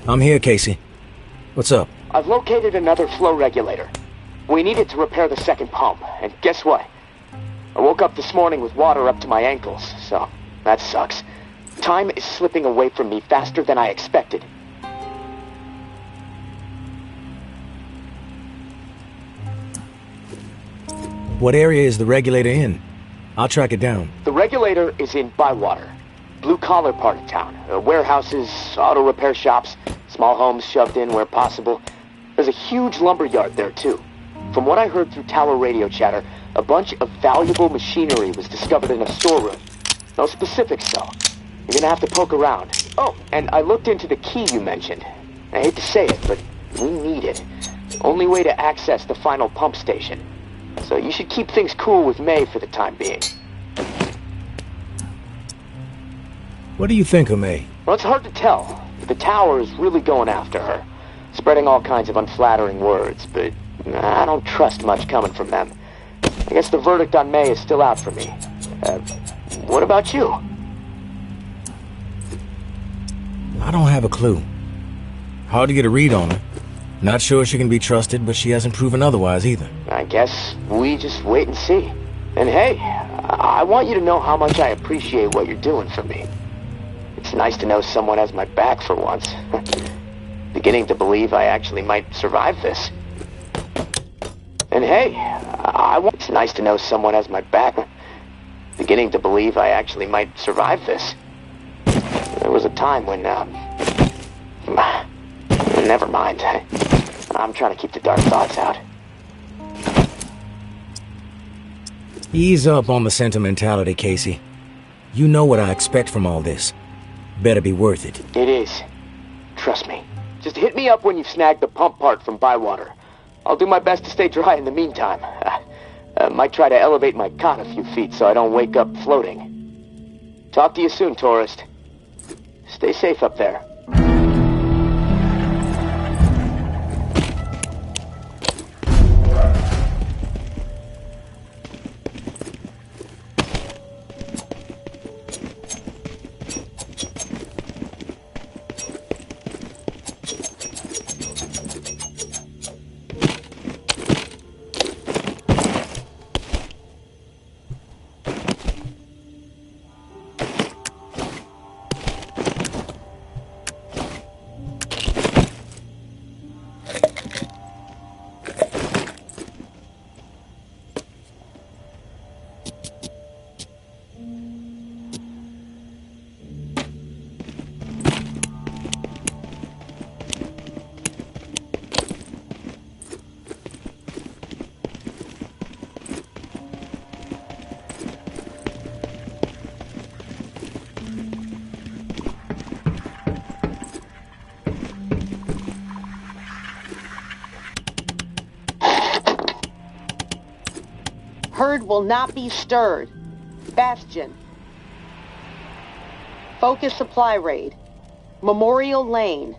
I'm here, Casey. What's up? I've located another flow regulator. We need it to repair the second pump, and guess what? I woke up this morning with water up to my ankles, so that sucks. Time is slipping away from me faster than I expected. What area is the regulator in? I'll track it down. The regulator is in Bywater. Blue-collar part of town. Warehouses, auto repair shops, small homes shoved in where possible. There's a huge lumber yard there, too. From what I heard through tower radio chatter, a bunch of valuable machinery was discovered in a storeroom. No specifics, though. You're gonna have to poke around. Oh, and I looked into the key you mentioned. I hate to say it, but we need it. Only way to access the final pump station. So you should keep things cool with May for the time being. What do you think of May? Well, it's hard to tell. The tower is really going after her. Spreading all kinds of unflattering words, but I don't trust much coming from them. I guess the verdict on May is still out for me. What about you? I don't have a clue. Hard to get a read on her. Not sure she can be trusted, but she hasn't proven otherwise either. I guess we just wait and see. And hey, I want you to know how much I appreciate what you're doing for me. It's nice to know someone has my back for once. Beginning to believe I actually might survive this. And hey, it's nice to know someone has my back. Beginning to believe I actually might survive this. There was a time when, never mind. I'm trying to keep the dark thoughts out. Ease up on the sentimentality, Casey. You know what I expect from all this. Better be worth it. It is. Trust me. Just hit me up when you've snagged the pump part from Bywater. I'll do my best to stay dry in the meantime. Might try to elevate my cot a few feet so I don't wake up floating. Talk to you soon, tourist. Stay safe up there. Herd will not be stirred. Bastion. Focus supply raid. Memorial Lane.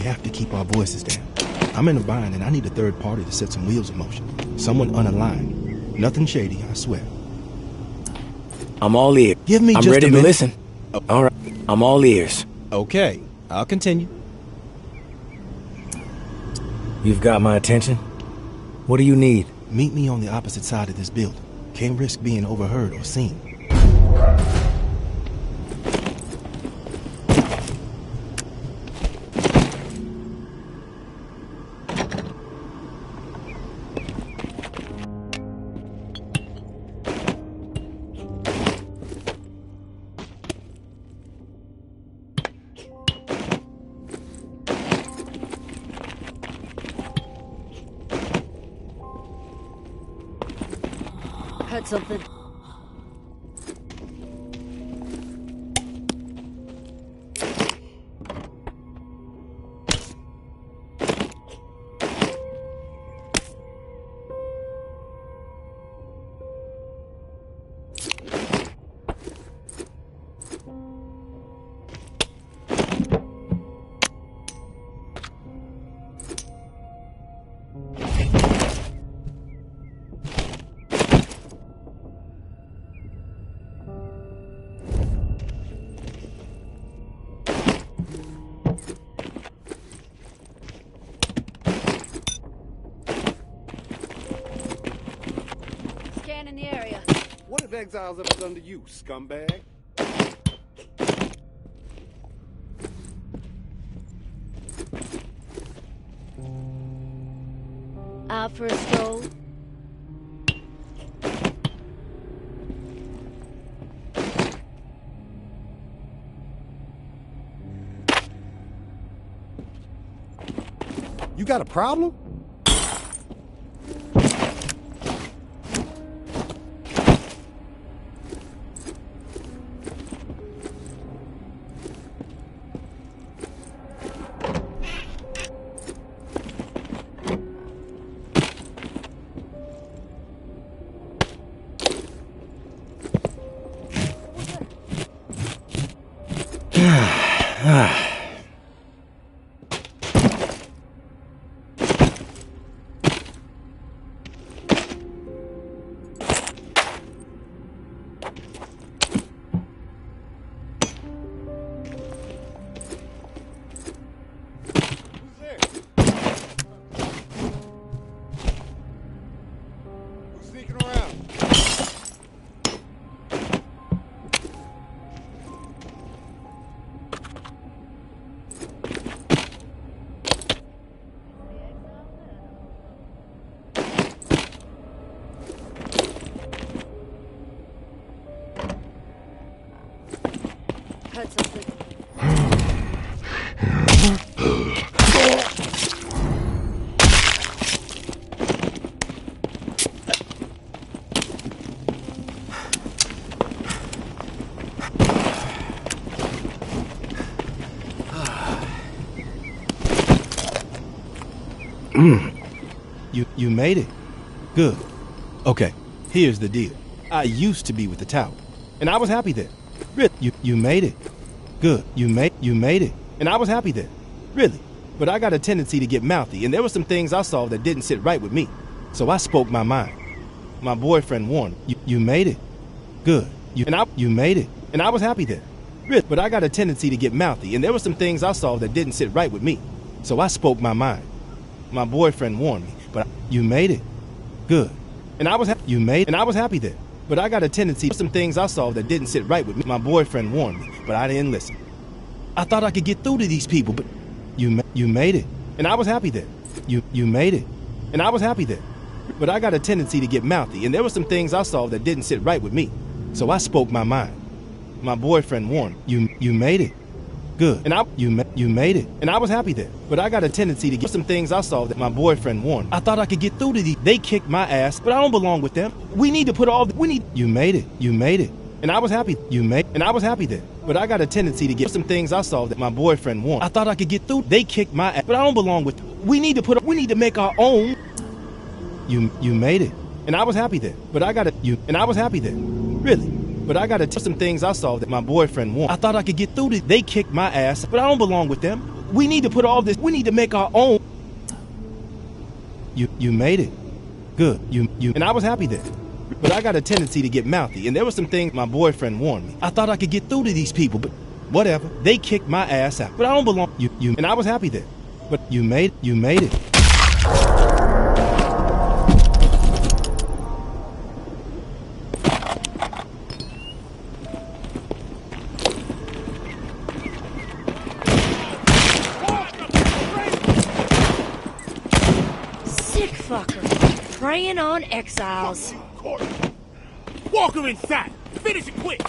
have to keep our voices down. I'm in a bind and I need a third party to set some wheels in motion. Someone unaligned. Nothing shady, I swear. I'm all ears. Give me just I'm ready a to minute. listen. All right. I'm all ears. Okay, I'll continue. You've got my attention. What do you need? Meet me on the opposite side of this building. Can't risk being overheard or seen. Heard something. Scanning the area. What have exiles ever done to you, scumbag? Out for a stroll. You got a problem? Sneaking around. Heard something. You made it. Good. Okay, here's the deal. I used to be with the tower, and I was happy there. You made it. Good. You made it, and I was happy there. Really. But I got a tendency to get mouthy, and there were some things I saw that didn't sit right with me. So I spoke my mind. My boyfriend warned me. You made it. Good. You made it, and I was happy there. Really. But I got a tendency to get mouthy, and there were some things I saw that didn't sit right with me. So I spoke my mind. My boyfriend warned me, but you made it. Good. And I was happy there. But I got a tendency to some things I saw that didn't sit right with me. My boyfriend warned me, but I didn't listen. I thought I could get through to these people, but you made it. And I was happy there. You made it. And I was happy there. But I got a tendency to get mouthy, and there were some things I saw that didn't sit right with me. So I spoke my mind. My boyfriend warned me. You made it. Good. And you made it. And I was happy there. But I got a tendency to get some things I saw that my boyfriend warned. I thought I could get through to these. They kicked my ass, but I don't belong with them. We need to put all you made it. You made it. And I was happy. And I was happy there. But I got a tendency to get some things I saw that my boyfriend warned. I thought I could get through. They kicked my ass, but I don't belong with them. We need to make our own. You made it. And I was happy there. But I got and I was happy there. Really. But I gotta tell some things I saw that my boyfriend warned. I thought I could get through to. They kicked my ass, but I don't belong with them. We need to put all this, we need to make our own. You made it. Good. And I was happy then. But I got a tendency to get mouthy, and there were some things my boyfriend warned me. I thought I could get through to these people, but whatever. They kicked my ass out. But I don't belong. And I was happy then. But you made it. Sick fucker. Preying on exiles. Walk her inside. Finish it quick.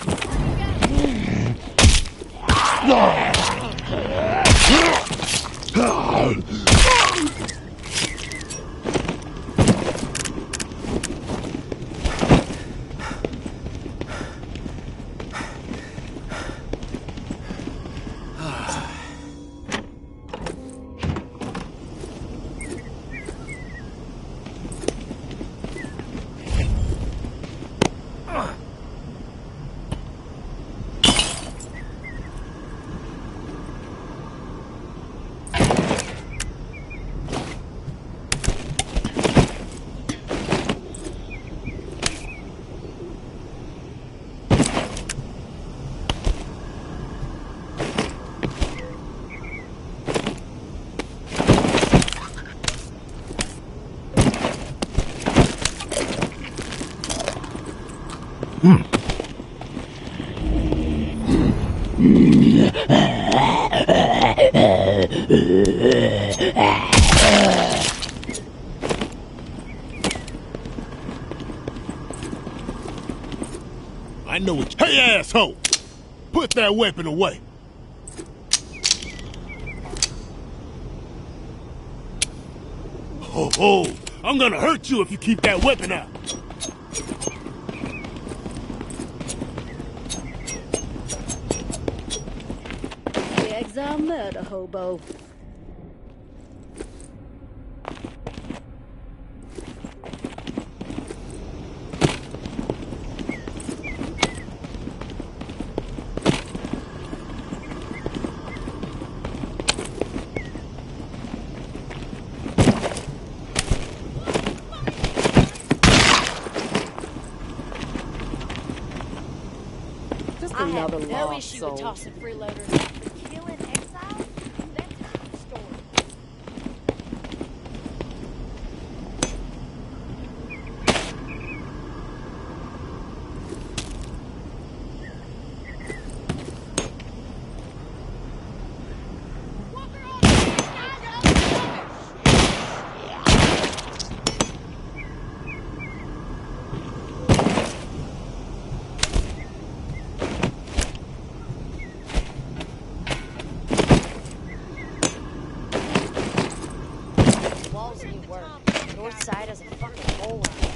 I know it. Hey, asshole! Put that weapon away. Ho, I'm gonna hurt you if you keep that weapon out. The exile murder hobo. I have Another no lost issue soul. with tossing freeloaders after killing exiles. That's a different story. Walls need work. North side has a fucking hole in it.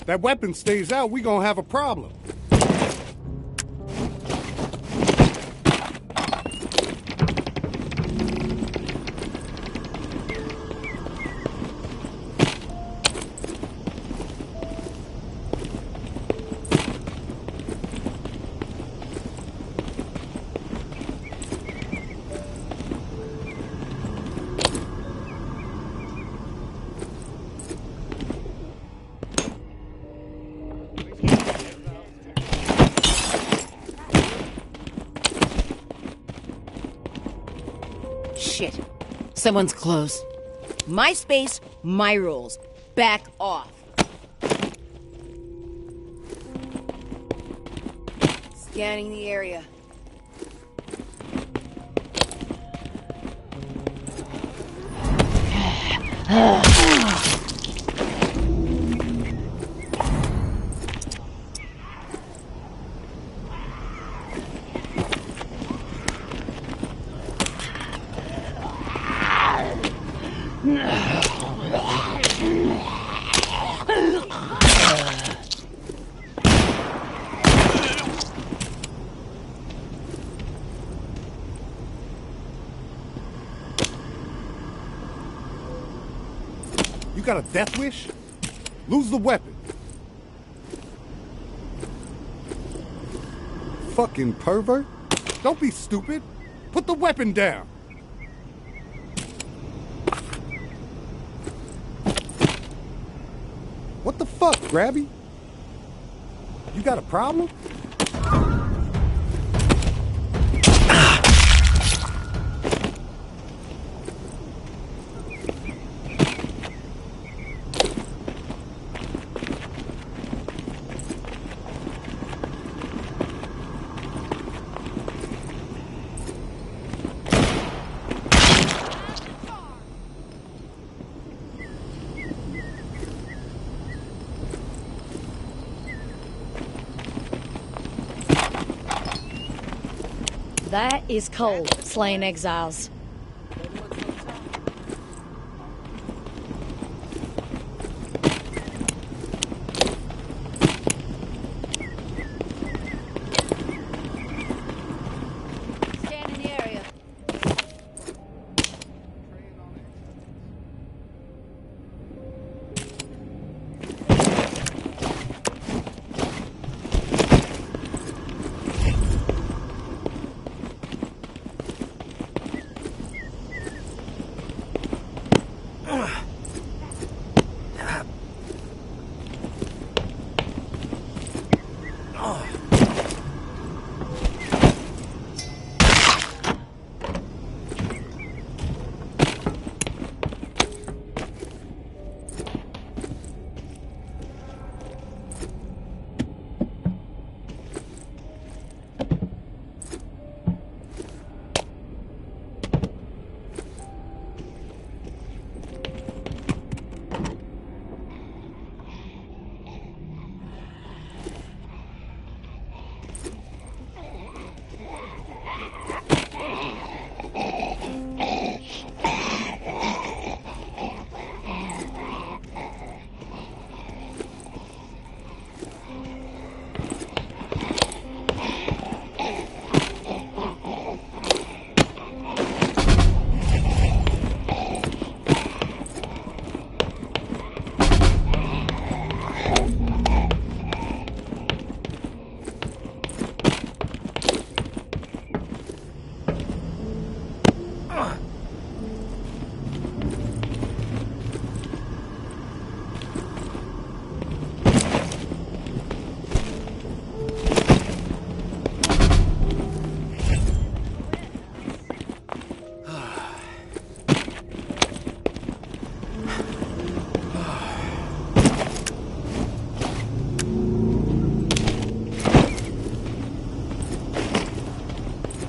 That weapon stays out, we gonna have a problem. Shit. Someone's close. My space, my rules. Back off. Scanning the area. You got a death wish? Lose the weapon. Fucking pervert. Don't be stupid. Put the weapon down. What the fuck, Grabby? You got a problem? That is cold, slaying exiles. Scanning the area.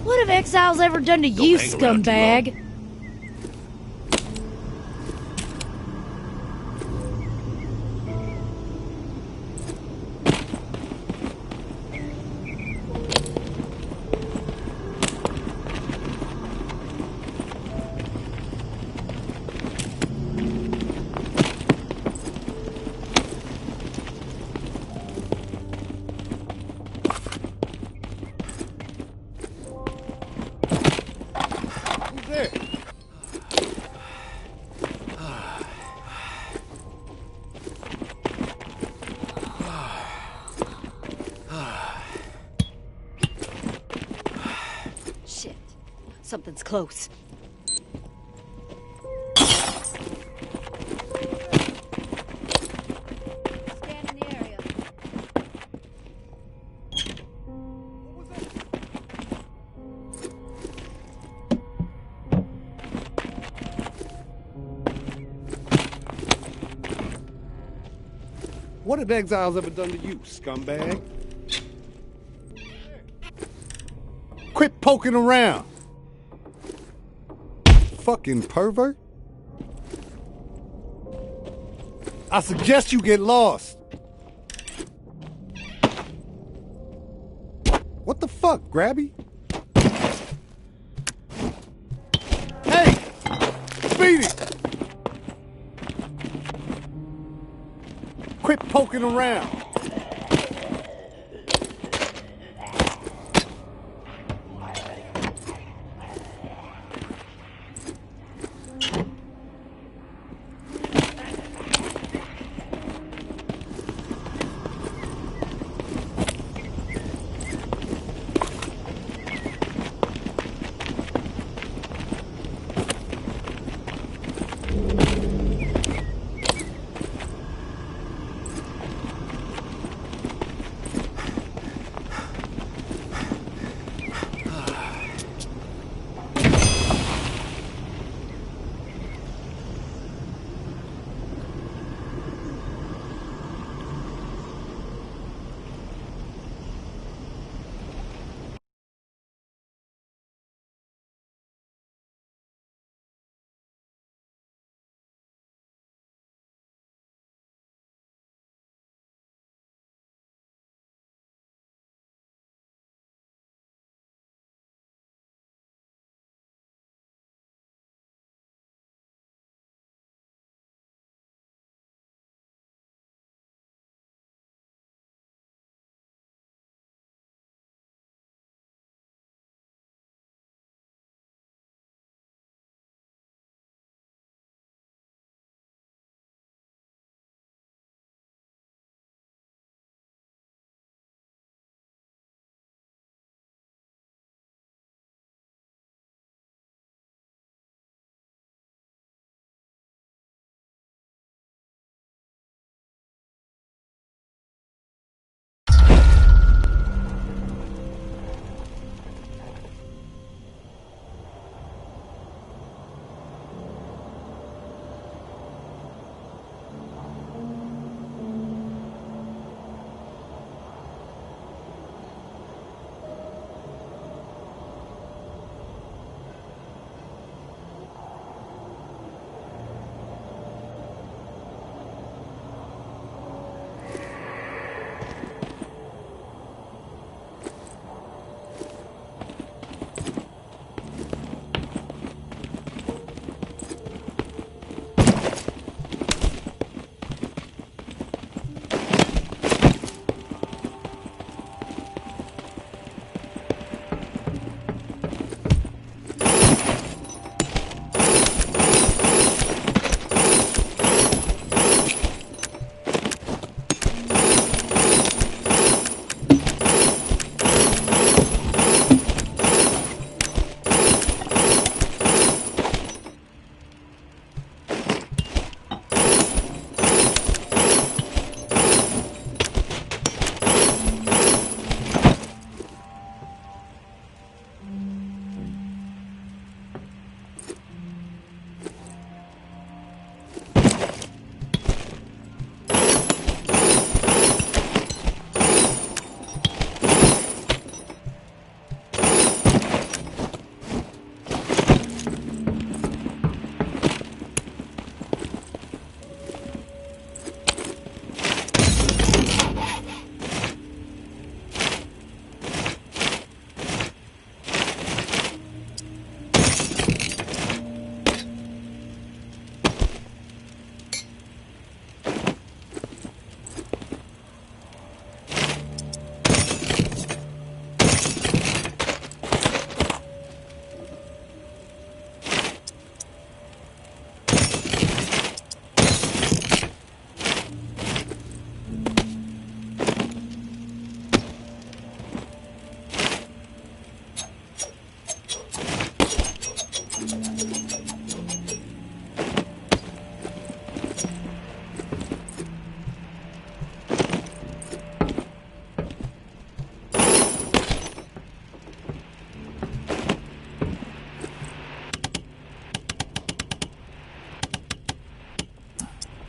What have exiles ever done to you, scumbag? Shit. Shit. Something's close. Scan in the area. What have exiles ever done to you, scumbag? Quit poking around. Fucking pervert. I suggest you get lost. What the fuck, Grabby? Hey! Speedy! Quit poking around.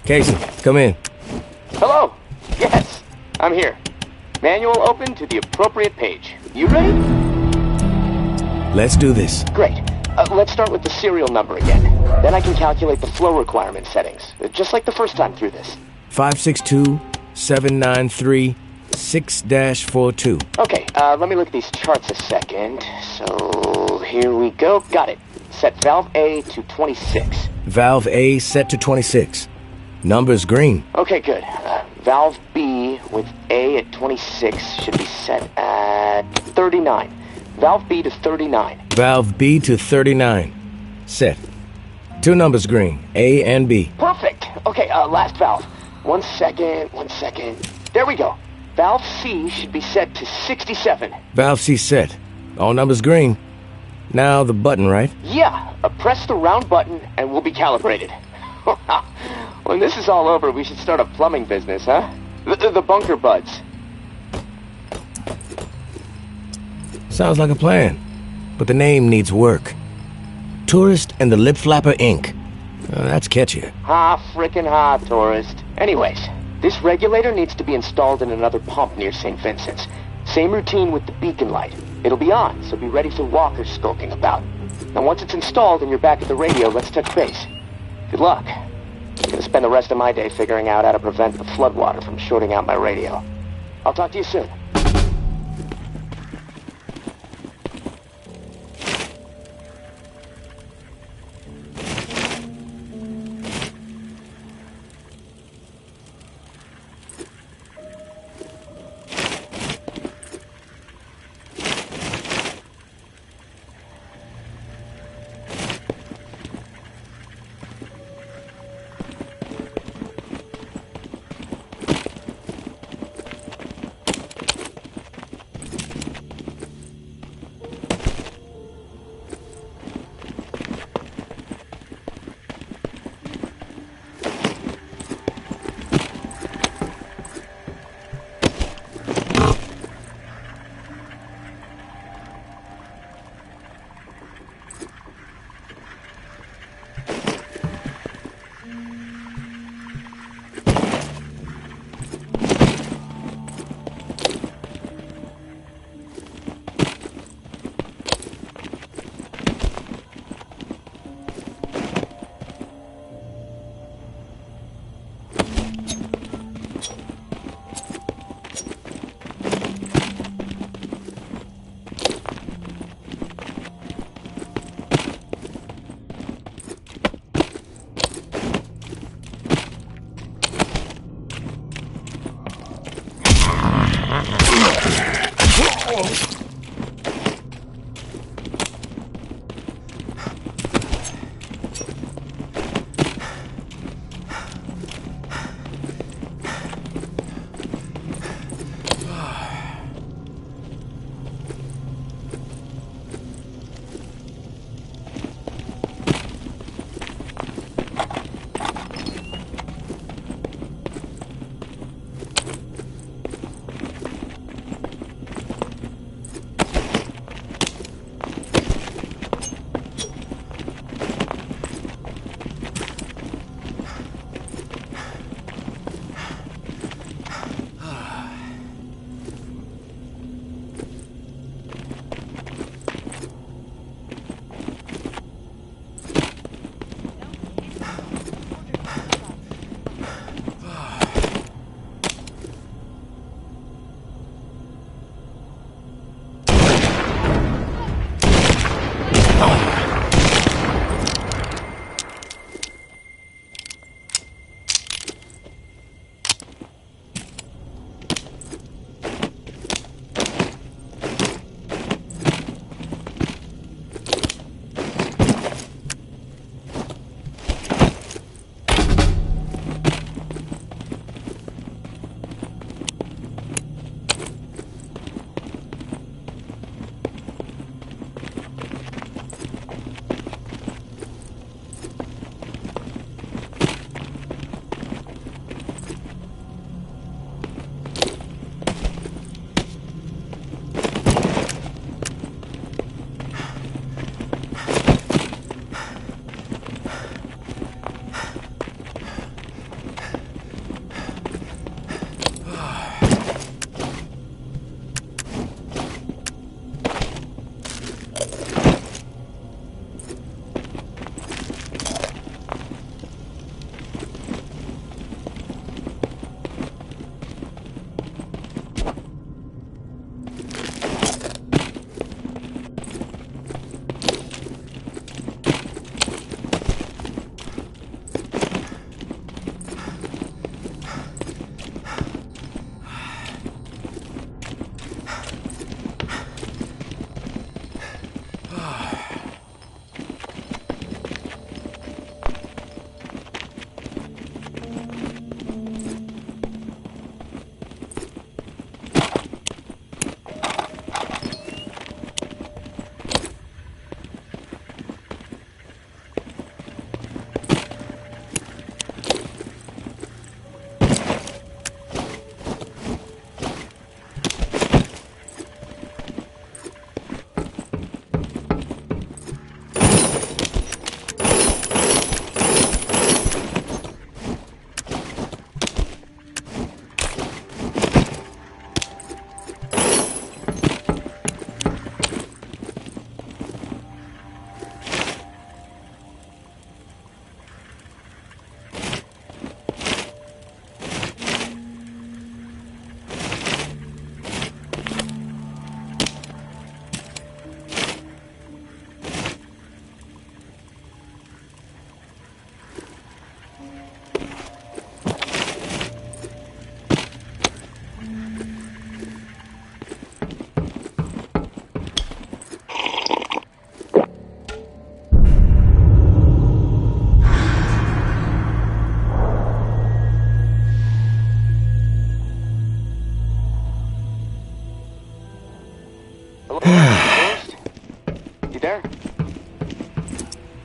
Casey, come in. Hello. Yes, I'm here. Manual open to the appropriate page. You ready? Let's do this. Great. Let's start with the serial number again. Then I can calculate the flow requirement settings, just like the first time through this. 562-793-6-42. Okay, let me look at these charts a second. So, here we go. Got it. Set valve A to 26. Valve A set to 26. Number's green. Okay, good. Valve B with A at 26 should be set at 39. Valve B to 39. Valve B to 39. Set. Two numbers green, A and B. Perfect. Okay, last valve. One second. There we go. Valve C should be set to 67. Valve C set. All numbers green. Now the button, right? Yeah, press the round button and we'll be calibrated. When this is all over, we should start a plumbing business, huh? The Bunker Buds. Sounds like a plan, but the name needs work. Tourist and the Lip Flapper Inc. That's catchy. Ha, frickin' ha, tourist. Anyways, this regulator needs to be installed in another pump near St. Vincent's. Same routine with the beacon light. It'll be on, so be ready for walkers skulking about. Now once it's installed and you're back at the radio, let's touch base. Good luck. I'm gonna spend the rest of my day figuring out how to prevent the floodwater from shorting out my radio. I'll talk to you soon.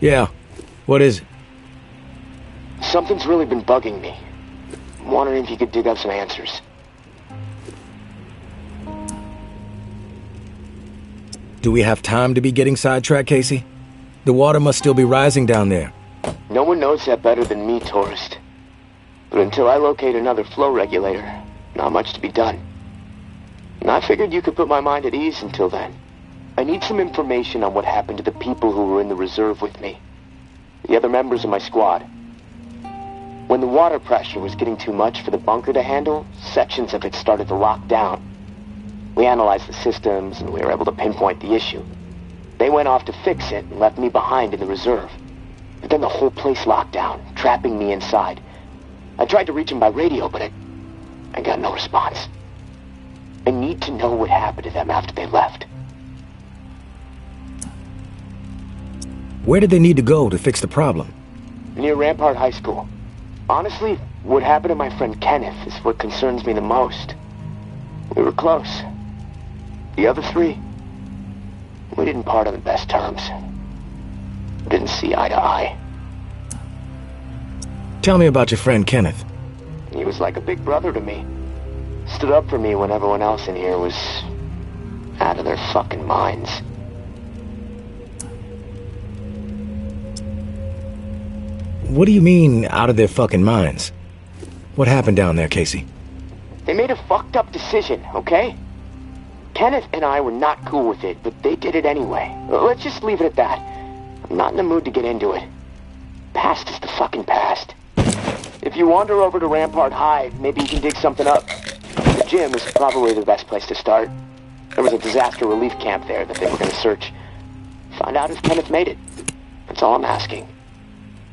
Yeah. What is it? Something's really been bugging me. I'm wondering if you could dig up some answers. Do we have time to be getting sidetracked, Casey? The water must still be rising down there. No one knows that better than me, tourist. But until I locate another flow regulator, not much to be done. And I figured you could put my mind at ease until then. I need some information on what happened to the people who were in the reserve with me. The other members of my squad. When the water pressure was getting too much for the bunker to handle, sections of it started to lock down. We analyzed the systems, and we were able to pinpoint the issue. They went off to fix it and left me behind in the reserve. But then the whole place locked down, trapping me inside. I tried to reach them by radio, but I got no response. I need to know what happened to them after they left. Where did they need to go to fix the problem? Near Rampart High School. Honestly, what happened to my friend Kenneth is what concerns me the most. We were close. The other three, we didn't part on the best terms. We didn't see eye to eye. Tell me about your friend Kenneth. He was like a big brother to me. Stood up for me when everyone else in here was out of their fucking minds. What do you mean, out of their fucking minds? What happened down there, Casey? They made a fucked up decision, okay? Kenneth and I were not cool with it, but they did it anyway. Let's just leave it at that. I'm not in the mood to get into it. Past is the fucking past. If you wander over to Rampart High, maybe you can dig something up. The gym is probably the best place to start. There was a disaster relief camp there that they were going to search. Find out if Kenneth made it. That's all I'm asking.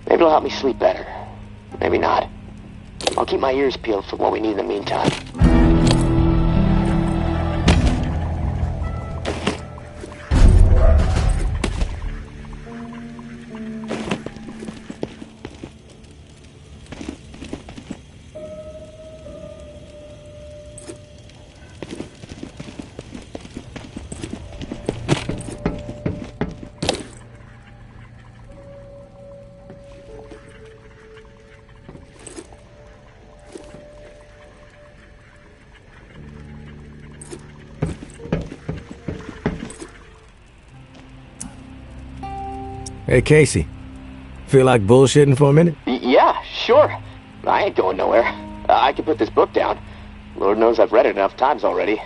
Maybe it'll help me sleep better. Maybe not. I'll keep my ears peeled for what we need in the meantime. Hey, Casey. Feel like bullshitting for a minute? Yeah, sure. I ain't going nowhere. I can put this book down. Lord knows I've read it enough times already.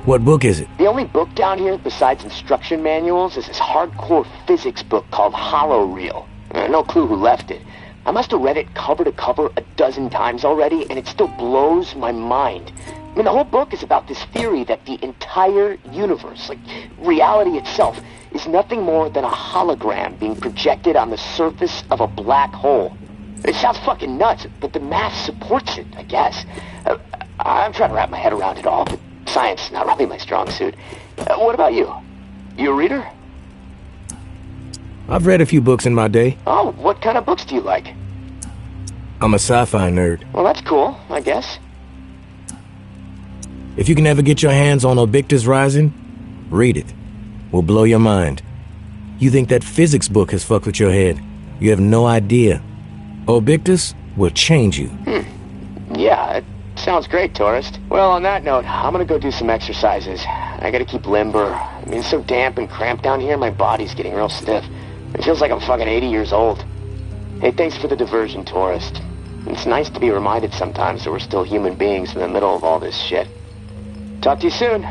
What book is it? The only book down here, besides instruction manuals, is this hardcore physics book called Hollow Reel. No clue who left it. I must have read it cover to cover a dozen times already, and it still blows my mind. I mean, the whole book is about this theory that the entire universe, like reality itself, is nothing more than a hologram being projected on the surface of a black hole. It sounds fucking nuts, but the math supports it, I guess. I'm trying to wrap my head around it all, but science is not really my strong suit. What about you? You a reader? I've read a few books in my day. Oh, what kind of books do you like? I'm a sci-fi nerd. Well, that's cool, I guess. If you can ever get your hands on Obictus Rising, read it. Will blow your mind. You think that physics book has fucked with your head. You have no idea. Obictus will change you. Yeah, it sounds great, tourist. Well, on that note, I'm gonna go do some exercises. I gotta keep limber. I mean, it's so damp and cramped down here, my body's getting real stiff. It feels like I'm fucking 80 years old. Hey, thanks for the diversion, tourist. It's nice to be reminded sometimes that we're still human beings in the middle of all this shit. Talk to you soon.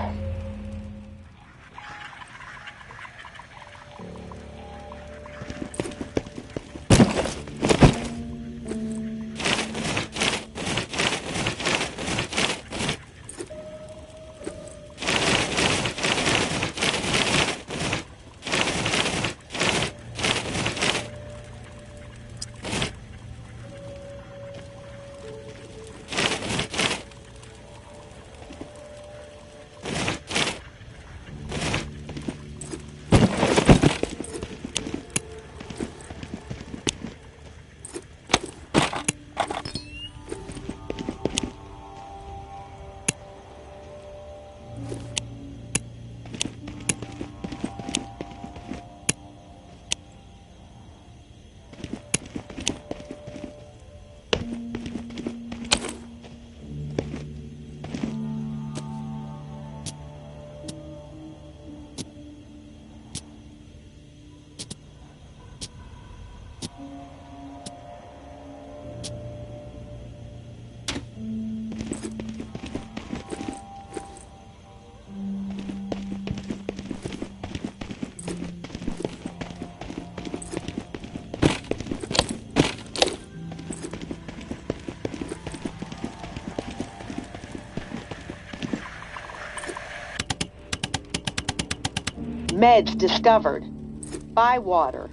Meds discovered. Bywater.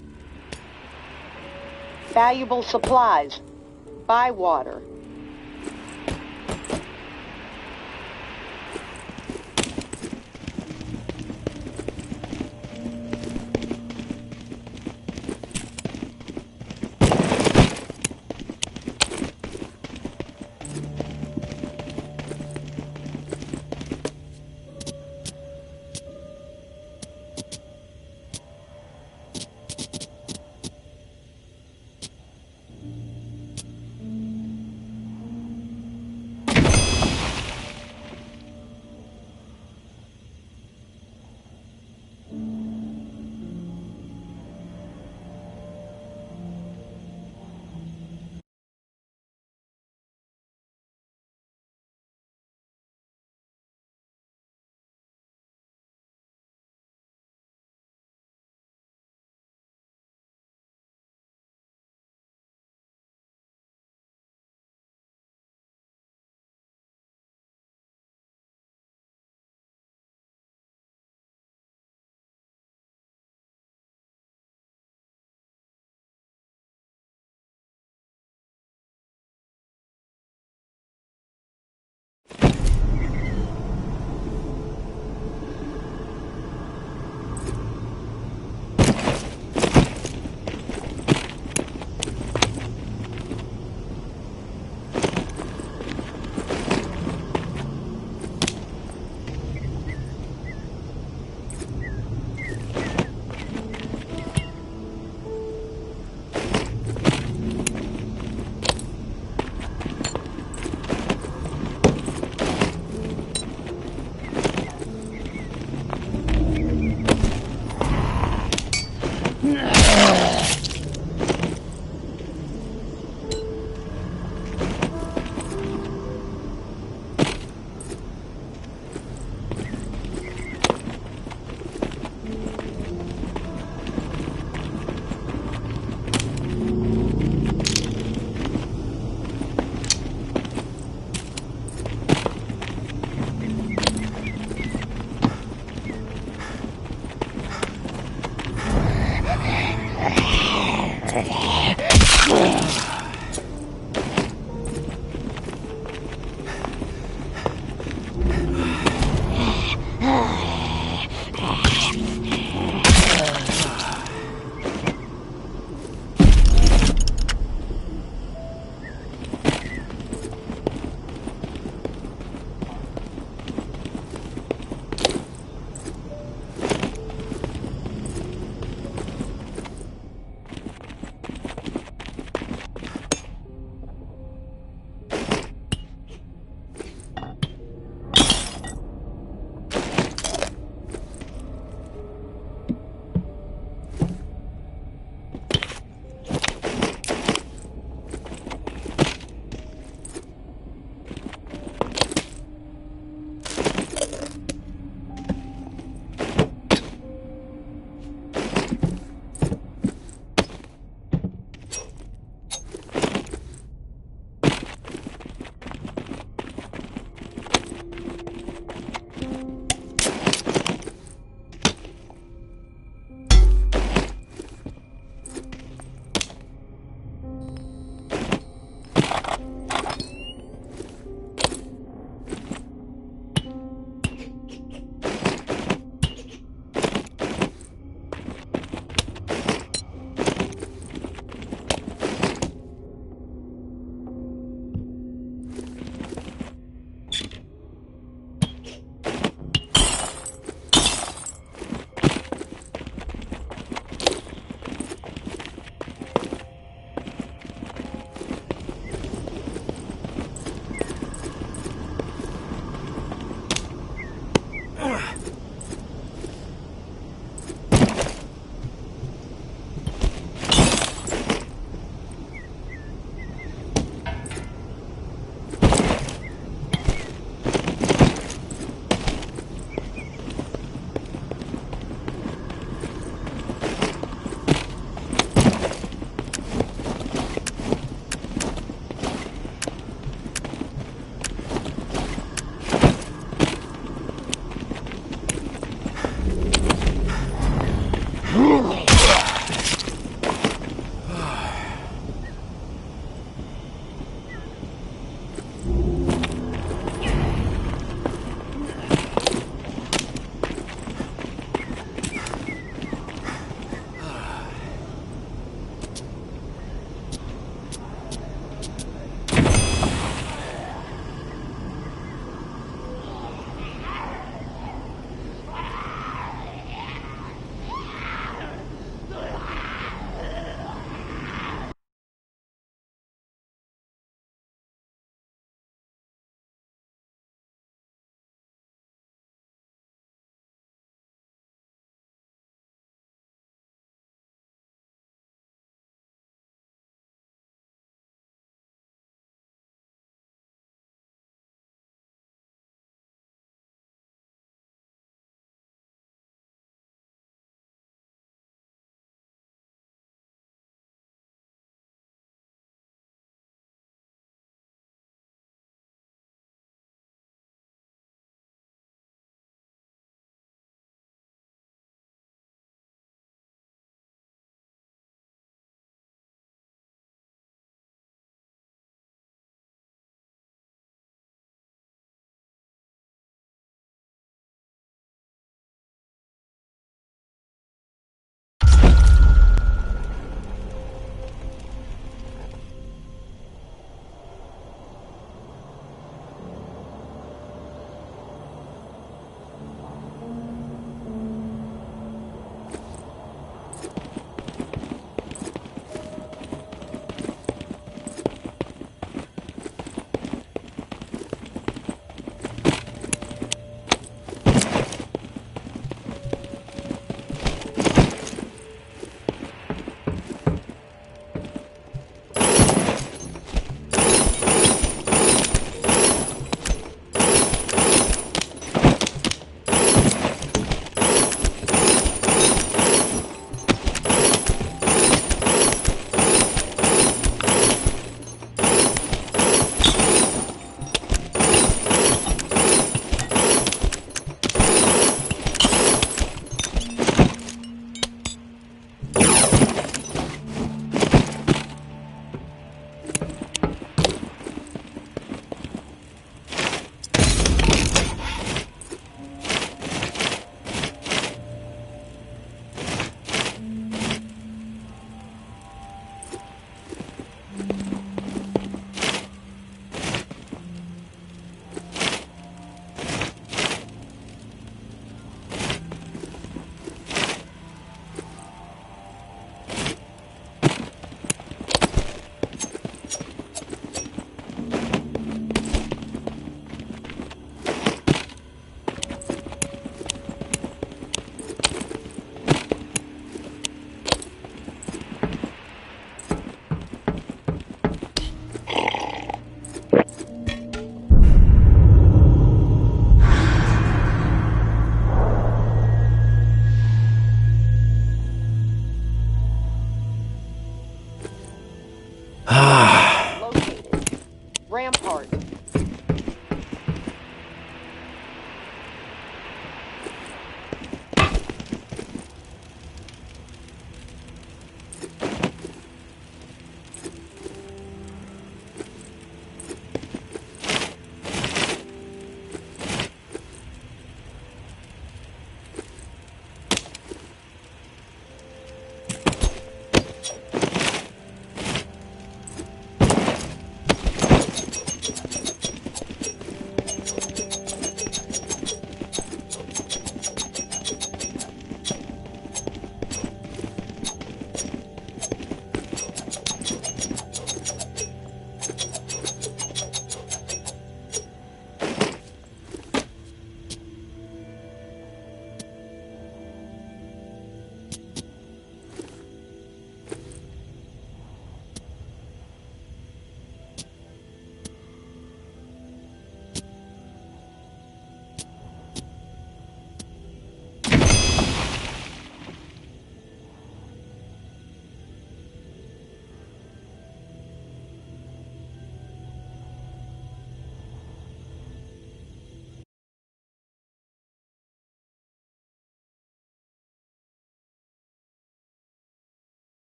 Valuable supplies. Bywater.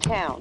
town.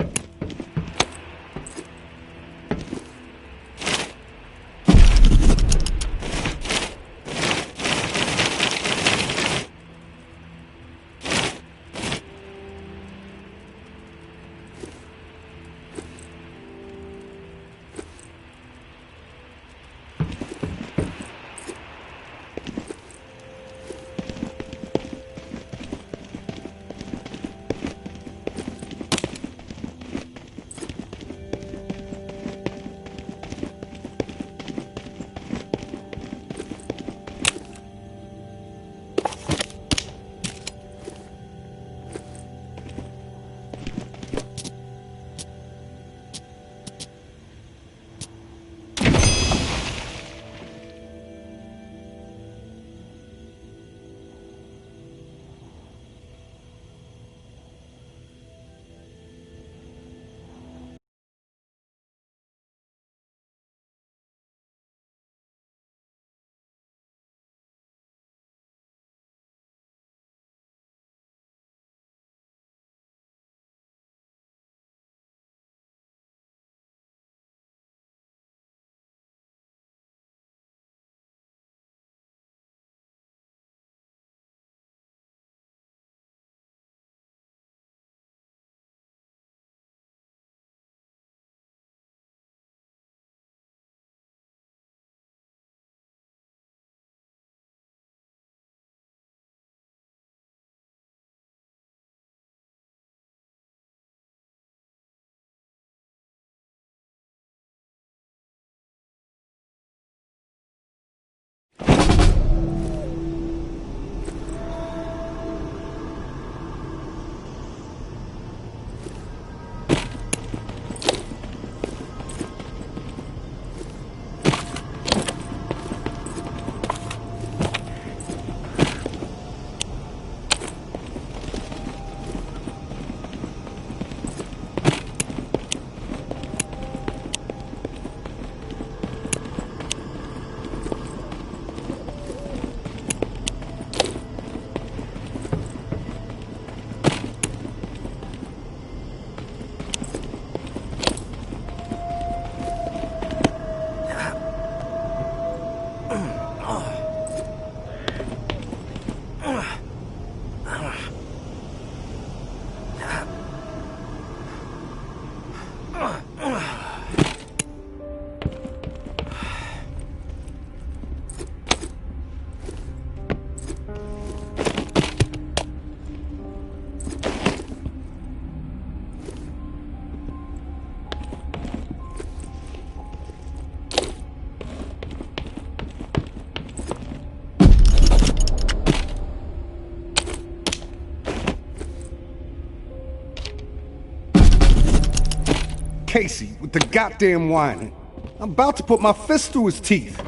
Casey with the goddamn whining. I'm about to put my fist through his teeth.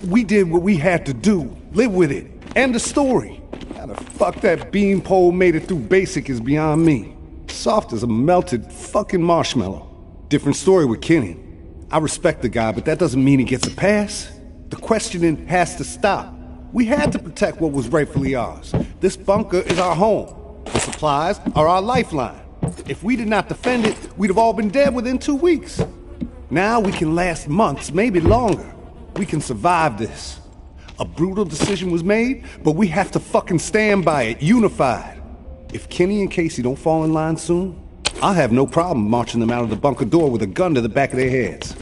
We did what we had to do. Live with it. End the story. How the fuck that beanpole made it through basic is beyond me. Soft as a melted fucking marshmallow. Different story with Kenny. I respect the guy, but that doesn't mean he gets a pass. The questioning has to stop. We had to protect what was rightfully ours. This bunker is our home. The supplies are our lifeline. If we did not defend it, we'd have all been dead within 2 weeks. Now we can last months, maybe longer. We can survive this. A brutal decision was made, but we have to fucking stand by it, unified. If Kenny and Casey don't fall in line soon, I'll have no problem marching them out of the bunker door with a gun to the back of their heads.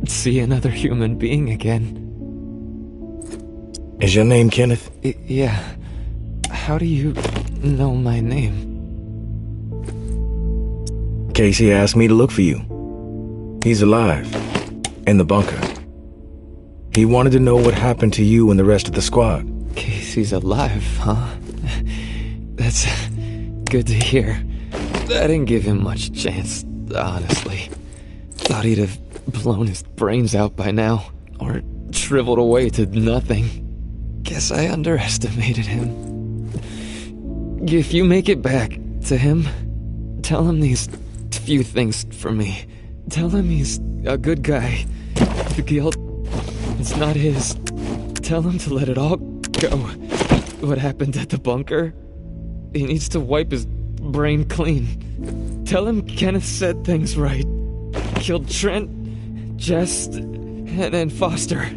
See another human being again. Is your name Kenneth? Yeah. How do you know my name? Casey asked me to look for you. He's alive. In the bunker. He wanted to know what happened to you and the rest of the squad. Casey's alive, huh? That's good to hear. I didn't give him much chance, honestly. Thought he'd have blown his brains out by now, or shriveled away to nothing. Guess I underestimated him. If you make it back to him, tell him these few things for me. Tell him he's a good guy. The guilt, it's not his. Tell him to let it all go. What happened at the bunker? He needs to wipe his brain clean. Tell him Kenneth said things right. Killed Trent, Jess, and Foster.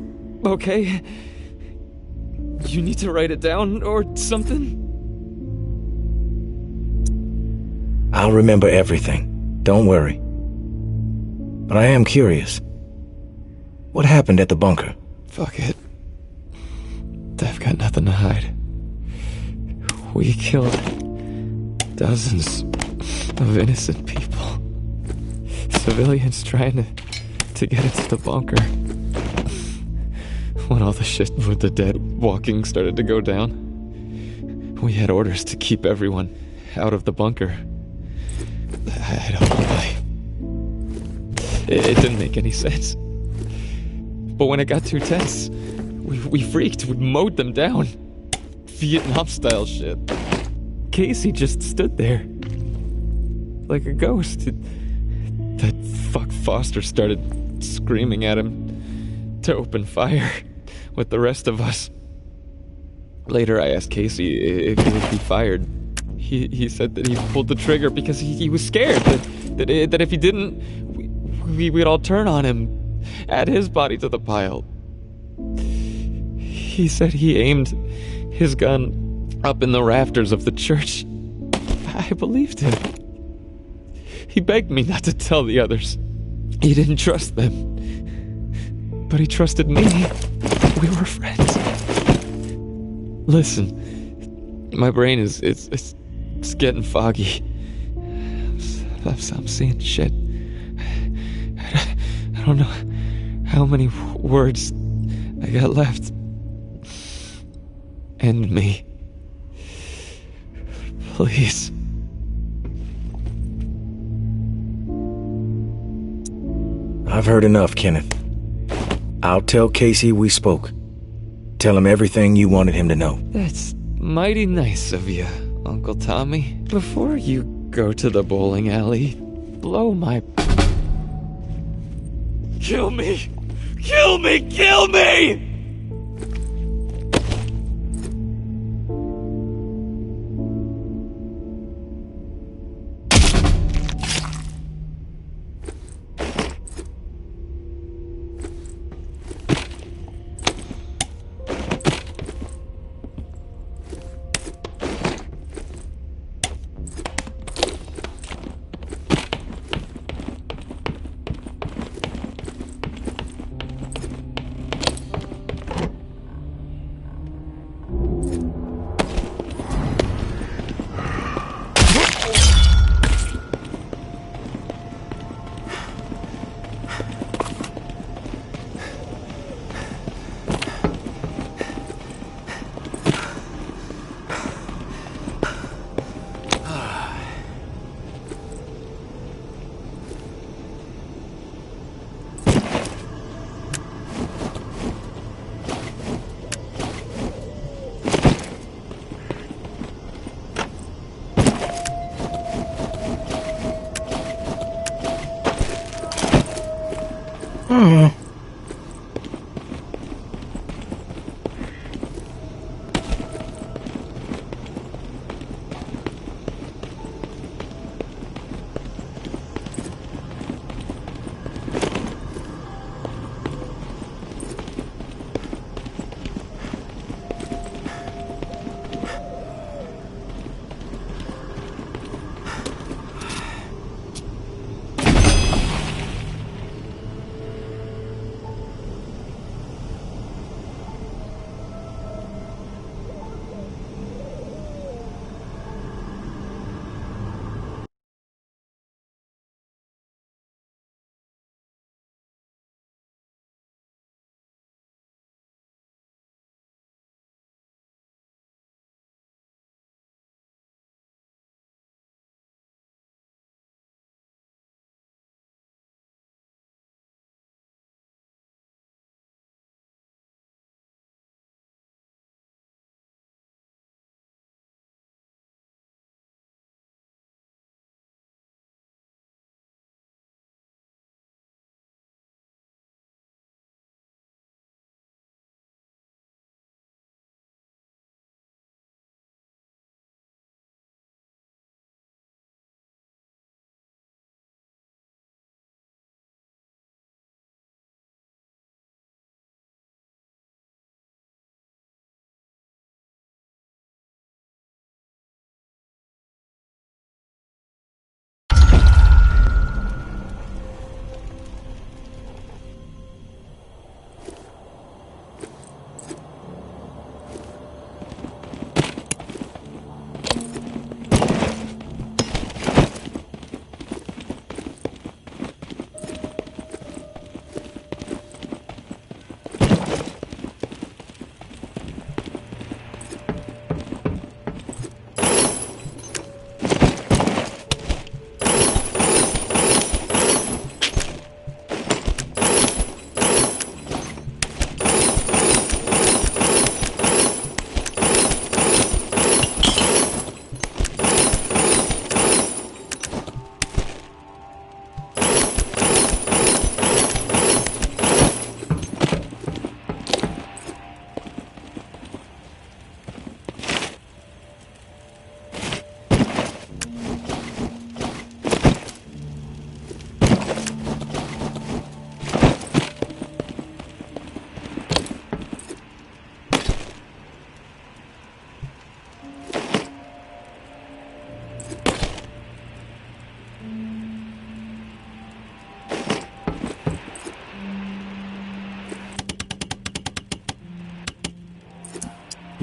Okay? You need to write it down or something? I'll remember everything. Don't worry. But I am curious. What happened at the bunker? Fuck it. I've got nothing to hide. We killed dozens of innocent people. Civilians trying to get into the bunker. When all the shit with the dead walking started to go down, we had orders to keep everyone out of the bunker. I don't know why. It didn't make any sense. But when it got too tense, we freaked. We mowed them down. Vietnam-style shit. Casey just stood there. Like a ghost. That fuck Foster started screaming at him to open fire with the rest of us. Later I asked Casey if he would be fired. He said that he pulled the trigger because he was scared that if he didn't, we'd all turn on him, add his body to the pile. He said he aimed his gun up in the rafters of the church. I believed him. He begged me not to tell the others. He didn't trust them. But he trusted me. We were friends. Listen, my brain is it's getting foggy. I'm seeing shit. I don't know how many words I got left. End me. Please. I've heard enough, Kenneth. I'll tell Casey we spoke. Tell him everything you wanted him to know. That's mighty nice of you, Uncle Tommy. Before you go to the bowling alley, blow my... Kill me! Kill me! Kill me!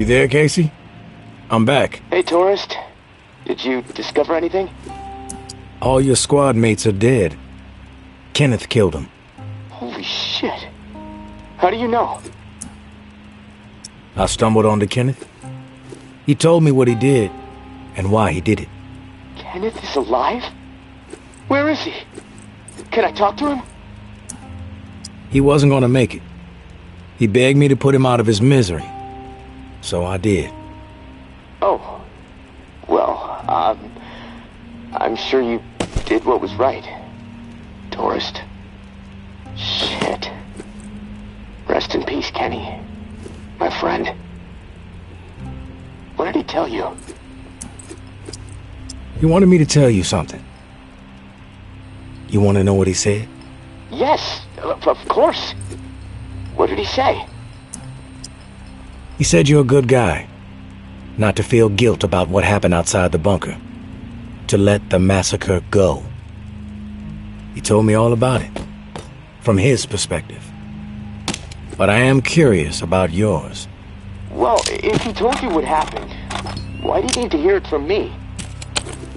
You there, Casey? I'm back. Hey, tourist. Did you discover anything? All your squad mates are dead. Kenneth killed them. Holy shit. How do you know? I stumbled onto Kenneth. He told me what he did and why he did it. Kenneth is alive? Where is he? Can I talk to him? He wasn't gonna make it. He begged me to put him out of his misery. So I did. Oh. Well, I'm sure you did what was right. Tourist. Shit. Rest in peace, Kenny. My friend. What did he tell you? He wanted me to tell you something. You want to know what he said? Yes, of course. What did he say? He said you're a good guy. Not to feel guilt about what happened outside the bunker. To let the massacre go. He told me all about it. From his perspective. But I am curious about yours. Well, if he told you what happened, why do you need to hear it from me?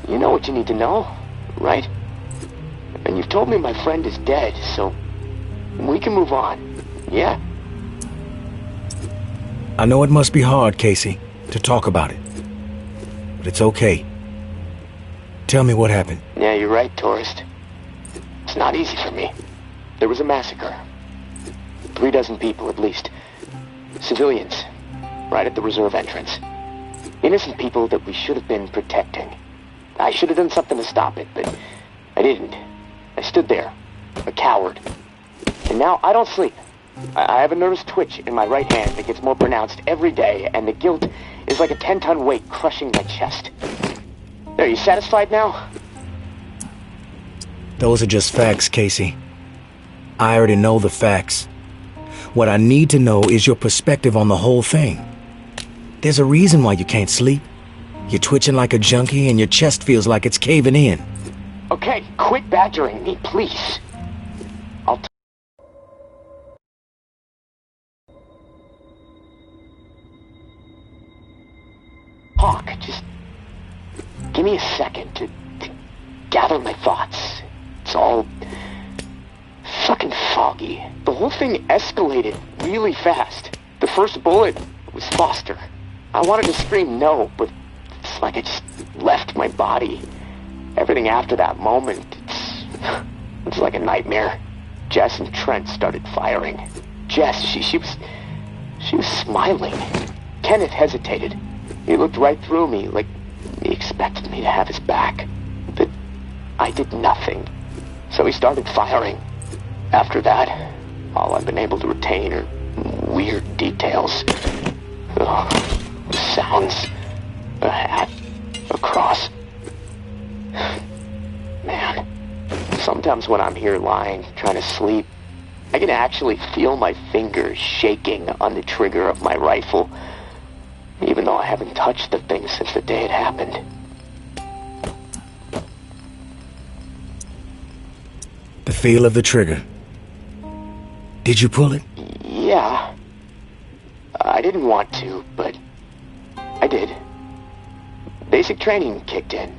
You know what you need to know, right? And you've told me my friend is dead, so we can move on, yeah? I know it must be hard, Casey, to talk about it. But it's okay. Tell me what happened. Yeah, you're right, tourist. It's not easy for me. There was a massacre. 36 people, at least. Civilians. Right at the reserve entrance. Innocent people that we should have been protecting. I should have done something to stop it, but I didn't. I stood there, a coward. And now I don't sleep. I have a nervous twitch in my right hand that gets more pronounced every day, and the guilt is like a 10-ton weight crushing my chest. Are you satisfied now? Those are just facts, Casey. I already know the facts. What I need to know is your perspective on the whole thing. There's a reason why you can't sleep. You're twitching like a junkie and your chest feels like it's caving in. Okay, quit badgering me, please. I'll talk. Just give me a second to gather my thoughts. It's all fucking foggy. The whole thing escalated really fast. The first bullet was Foster. I wanted to scream no, but it's like it just left my body. Everything after that moment, it's like a nightmare. Jess and Trent started firing. Jess, she was smiling. Kenneth hesitated. He looked right through me, like he expected me to have his back. But I did nothing. So he started firing. After that, all I've been able to retain are weird details. Sounds, a hat, a cross. Man, sometimes when I'm here lying, trying to sleep, I can actually feel my fingers shaking on the trigger of my rifle, even though I haven't touched the thing since the day it happened. The feel of the trigger. Did you pull it? Yeah. I didn't want to, but I did. Basic training kicked in.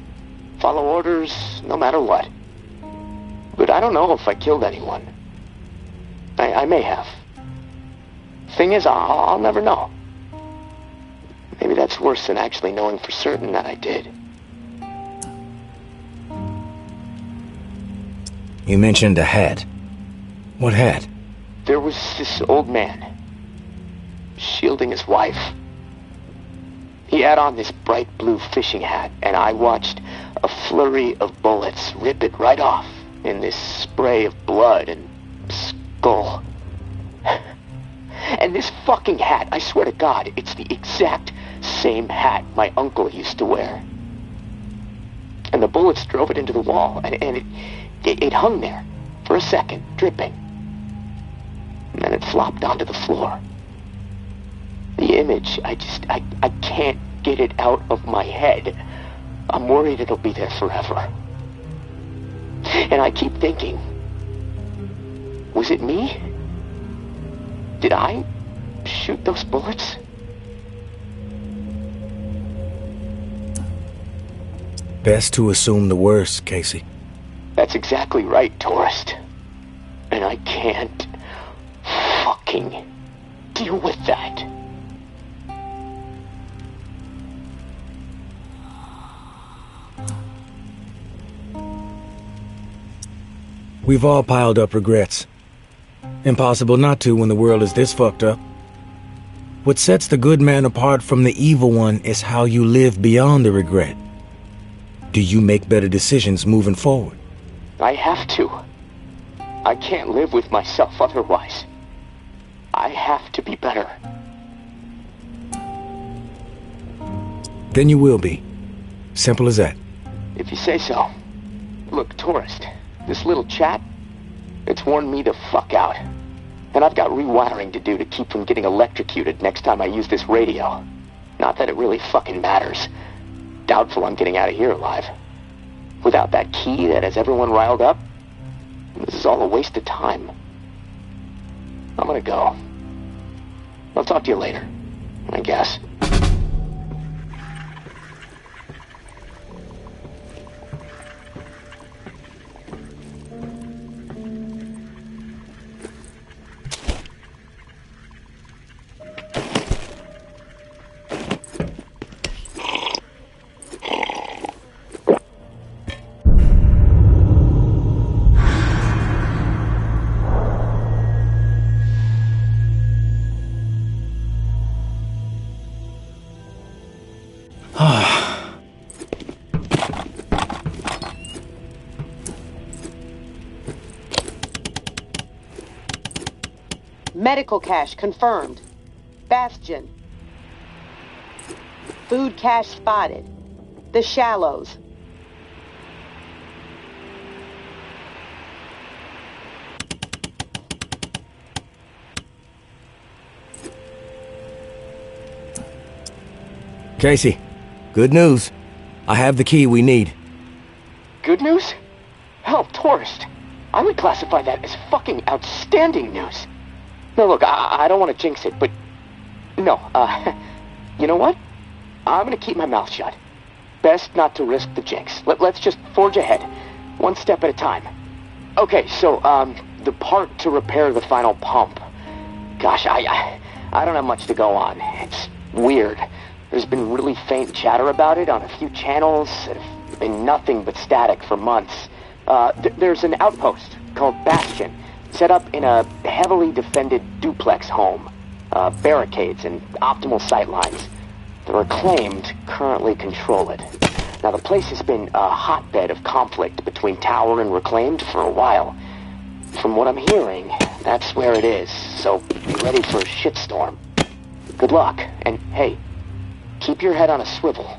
Follow orders, no matter what. But I don't know if I killed anyone. I may have. Thing is, I'll never know. Maybe that's worse than actually knowing for certain that I did. You mentioned a hat. What hat? There was this old man, shielding his wife. He had on this bright blue fishing hat, and I watched a flurry of bullets rip it right off in this spray of blood and skull. And this fucking hat, I swear to God, it's the exact same hat my uncle used to wear. And the bullets drove it into the wall, and it hung there for a second, dripping. And then it flopped onto the floor. The image, I can't get it out of my head. I'm worried it'll be there forever. And I keep thinking, was it me? Did I shoot those bullets? Best to assume the worst, Casey. That's exactly right, tourist. And I can't fucking deal with that. We've all piled up regrets. Impossible not to when the world is this fucked up. What sets the good man apart from the evil one is how you live beyond the regret. Do you make better decisions moving forward? I have to. I can't live with myself otherwise. I have to be better. Then you will be. Simple as that. If you say so. Look, tourist, this little chat, it's worn me the fuck out. And I've got rewiring to do to keep from getting electrocuted next time I use this radio. Not that it really fucking matters. Doubtful I'm getting out of here alive. Without that key that has everyone riled up, this is all a waste of time. I'm gonna go. I'll talk to you later, I guess. Medical cache confirmed. Bastion. Food cache spotted. The Shallows. Casey, good news. I have the key we need. Good news? Hell, tourist. I would classify that as fucking outstanding news. No, look, I don't want to jinx it, but... No, you know what? I'm gonna keep my mouth shut. Best not to risk the jinx. Let's just forge ahead. One step at a time. Okay, so, the part to repair the final pump. Gosh, I don't have much to go on. It's weird. There's been really faint chatter about it on a few channels. It's been nothing but static for months. There's an outpost called Bastion, set up in a heavily defended duplex home. Barricades and optimal sightlines. The Reclaimed currently control it. Now, the place has been a hotbed of conflict between Tower and Reclaimed for a while. From what I'm hearing, that's where it is, so be ready for a shitstorm. Good luck, and hey, keep your head on a swivel.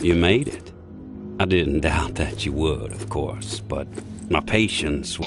You made it. I didn't doubt that you would, of course, but my patience...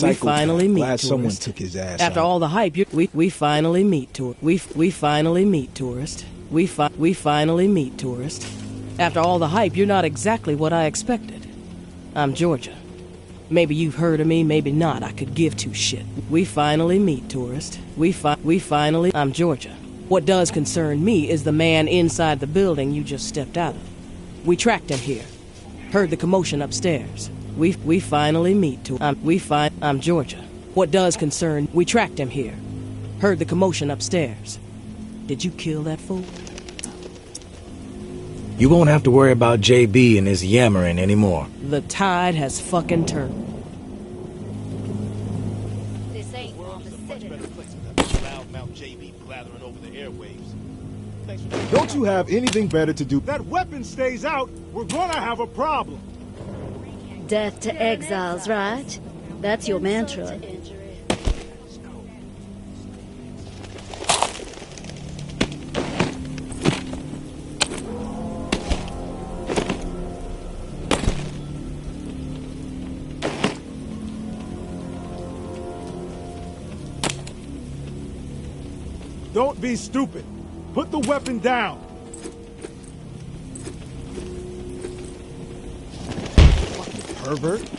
We finally meet, Glad someone tourist. took his ass After out. all the hype, we finally meet, we finally meet, tourist. We finally meet, tourist. After all the hype, you're not exactly what I expected. I'm Georgia. Maybe you've heard of me, maybe not. I could give two shit. We finally meet, tourist. I'm Georgia. What does concern me is the man inside the building you just stepped out of. We tracked him here. Heard the commotion upstairs. We finally meet, I'm Georgia. What does concern... We tracked him here. Heard the commotion upstairs. Did you kill that fool? You won't have to worry about JB and his yammering anymore. The tide has fucking turned. This ain't on the city. Don't you have anything better to do? That weapon stays out, we're gonna have a problem. Death to exiles, right? That's your mantra. Don't be stupid. Put the weapon down. Fucking pervert.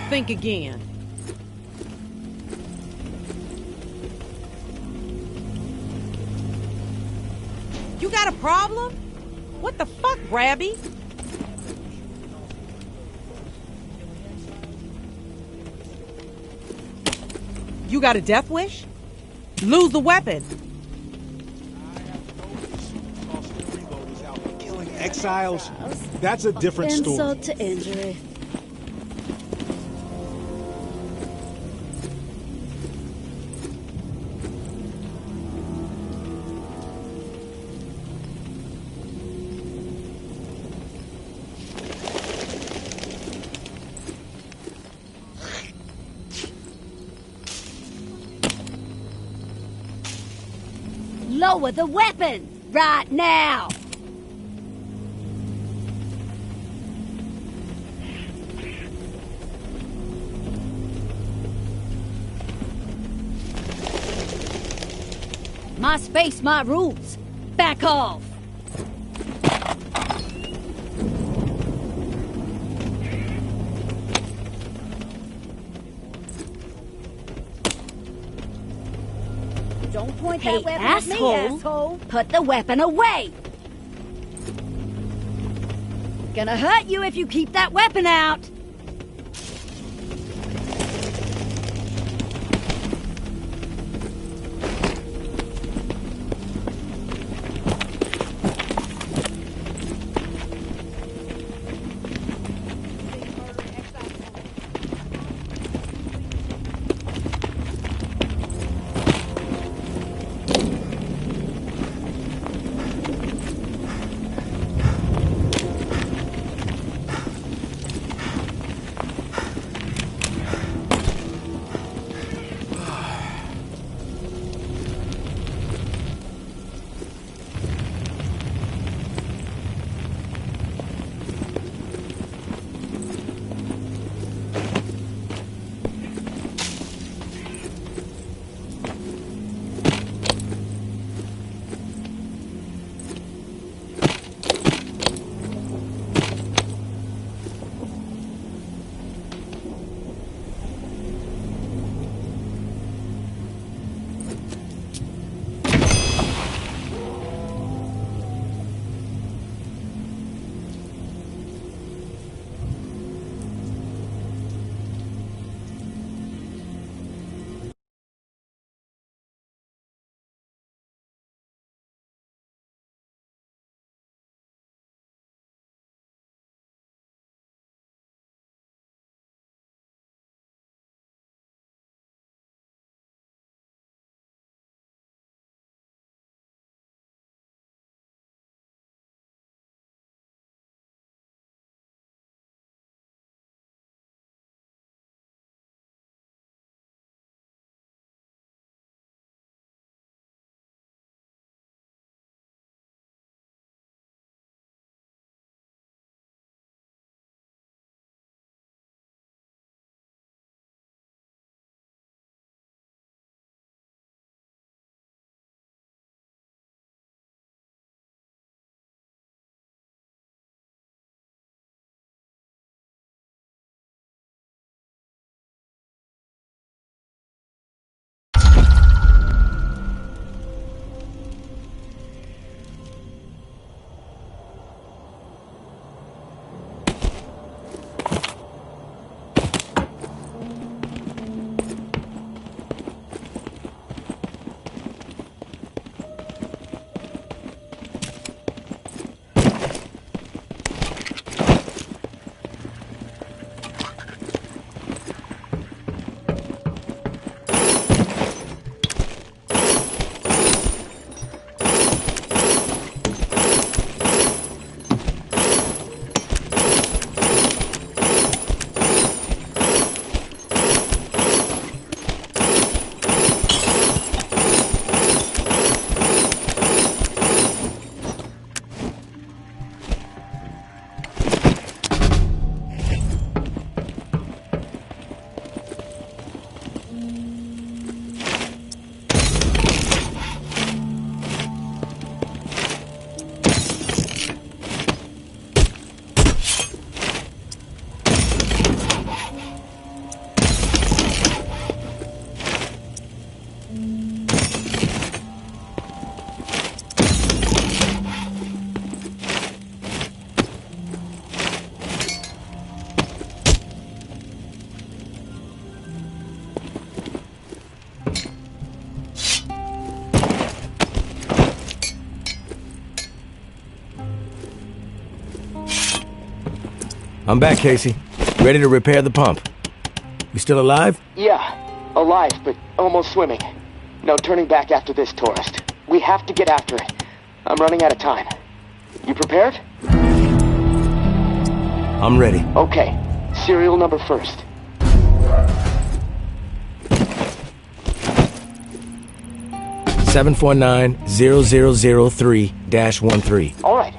Think again. You got a problem? What the fuck, Brabby? You got a death wish? Lose the weapon. Killing exiles? That's a different story. Insult to injury. Lower the weapon! Right now! My space, my rules. Back off! Don't point that weapon at me, asshole! Put the weapon away! Gonna hurt you if you keep that weapon out! I'm back, Casey. Ready to repair the pump. You still alive? Yeah, alive, but almost swimming. No turning back after this, tourist. We have to get after it. I'm running out of time. You prepared? I'm ready. Okay. Serial number first. (749-0003-13). All right.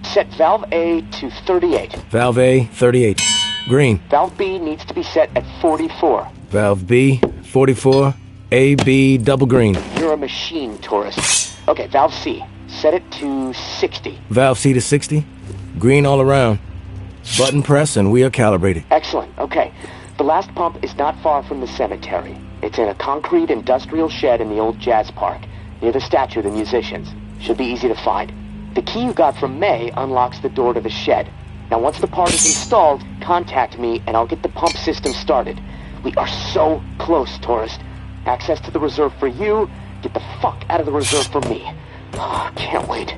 Set valve A to 38. Valve A, 38. Green. Valve B needs to be set at 44. Valve B, 44. A, B, double green. You're a machine, tourist. Okay, valve C. Set it to 60. Valve C to 60. Green all around. Button press and we are calibrated. Excellent. Okay. The last pump is not far from the cemetery. It's in a concrete industrial shed in the old jazz park, near the statue of the musicians. Should be easy to find. The key you got from May unlocks the door to the shed. Now once the part is installed, contact me and I'll get the pump system started. We are so close, tourist. Access to the reserve for you, get the fuck out of the reserve for me. Oh, can't wait.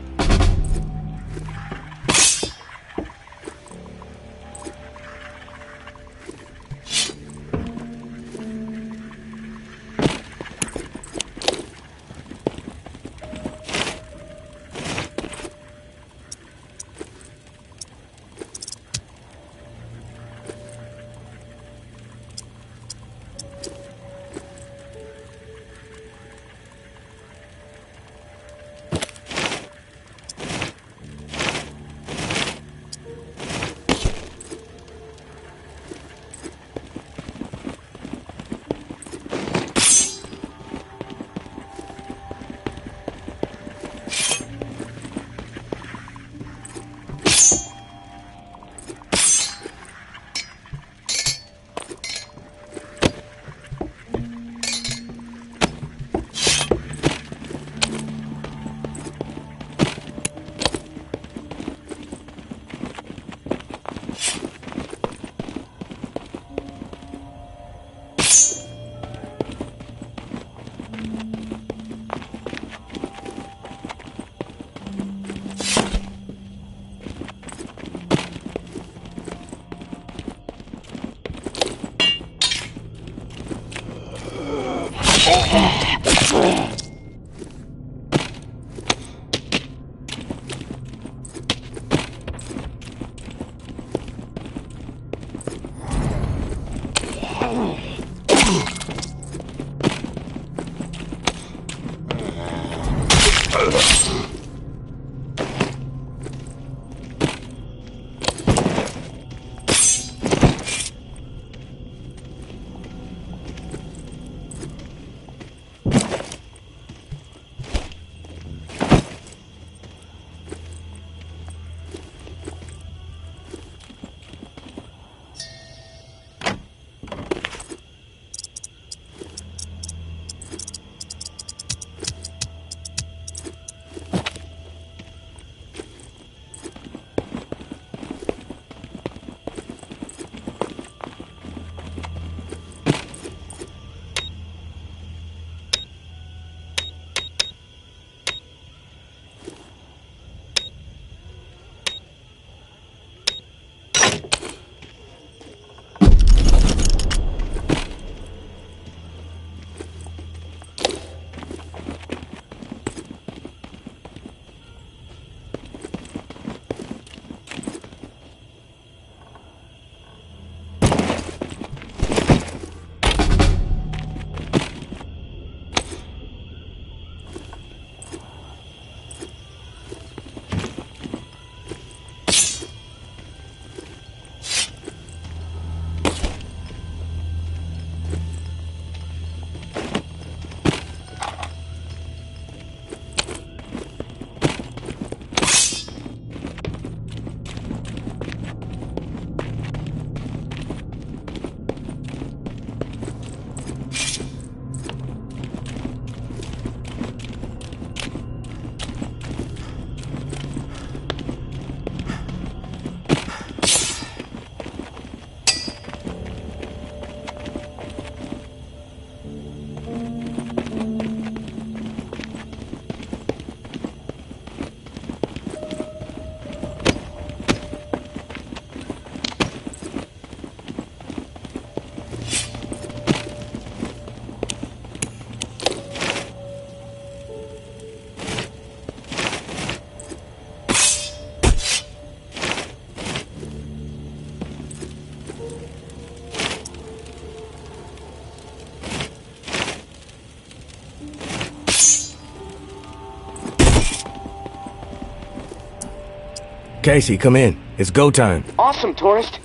Casey, come in. It's go time. Awesome, tourist.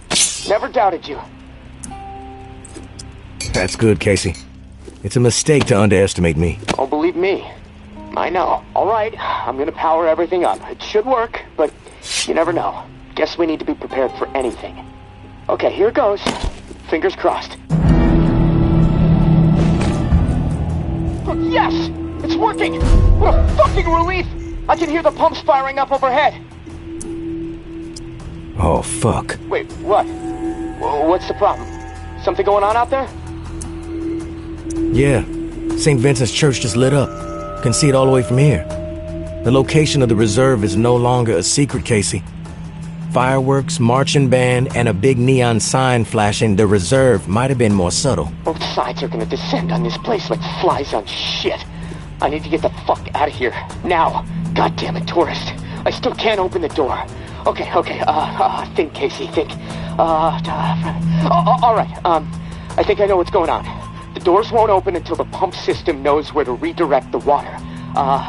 Never doubted you. That's good, Casey. It's a mistake to underestimate me. Oh, believe me. I know. All right, I'm gonna power everything up. It should work, but you never know. Guess we need to be prepared for anything. Okay, here goes. Fingers crossed. Yes! It's working! What a fucking relief! I can hear the pumps firing up overhead. Oh, fuck. Wait, what? What's the problem? Something going on out there? Yeah. St. Vincent's Church just lit up. Can see it all the way from here. The location of the reserve is no longer a secret, Casey. Fireworks, marching band, and a big neon sign flashing the reserve might have been more subtle. Both sides are gonna descend on this place like flies on shit. I need to get the fuck out of here. Now. God damn it, tourist. I still can't open the door. Okay, think, Casey, think. All right, I think I know what's going on. The doors won't open until the pump system knows where to redirect the water.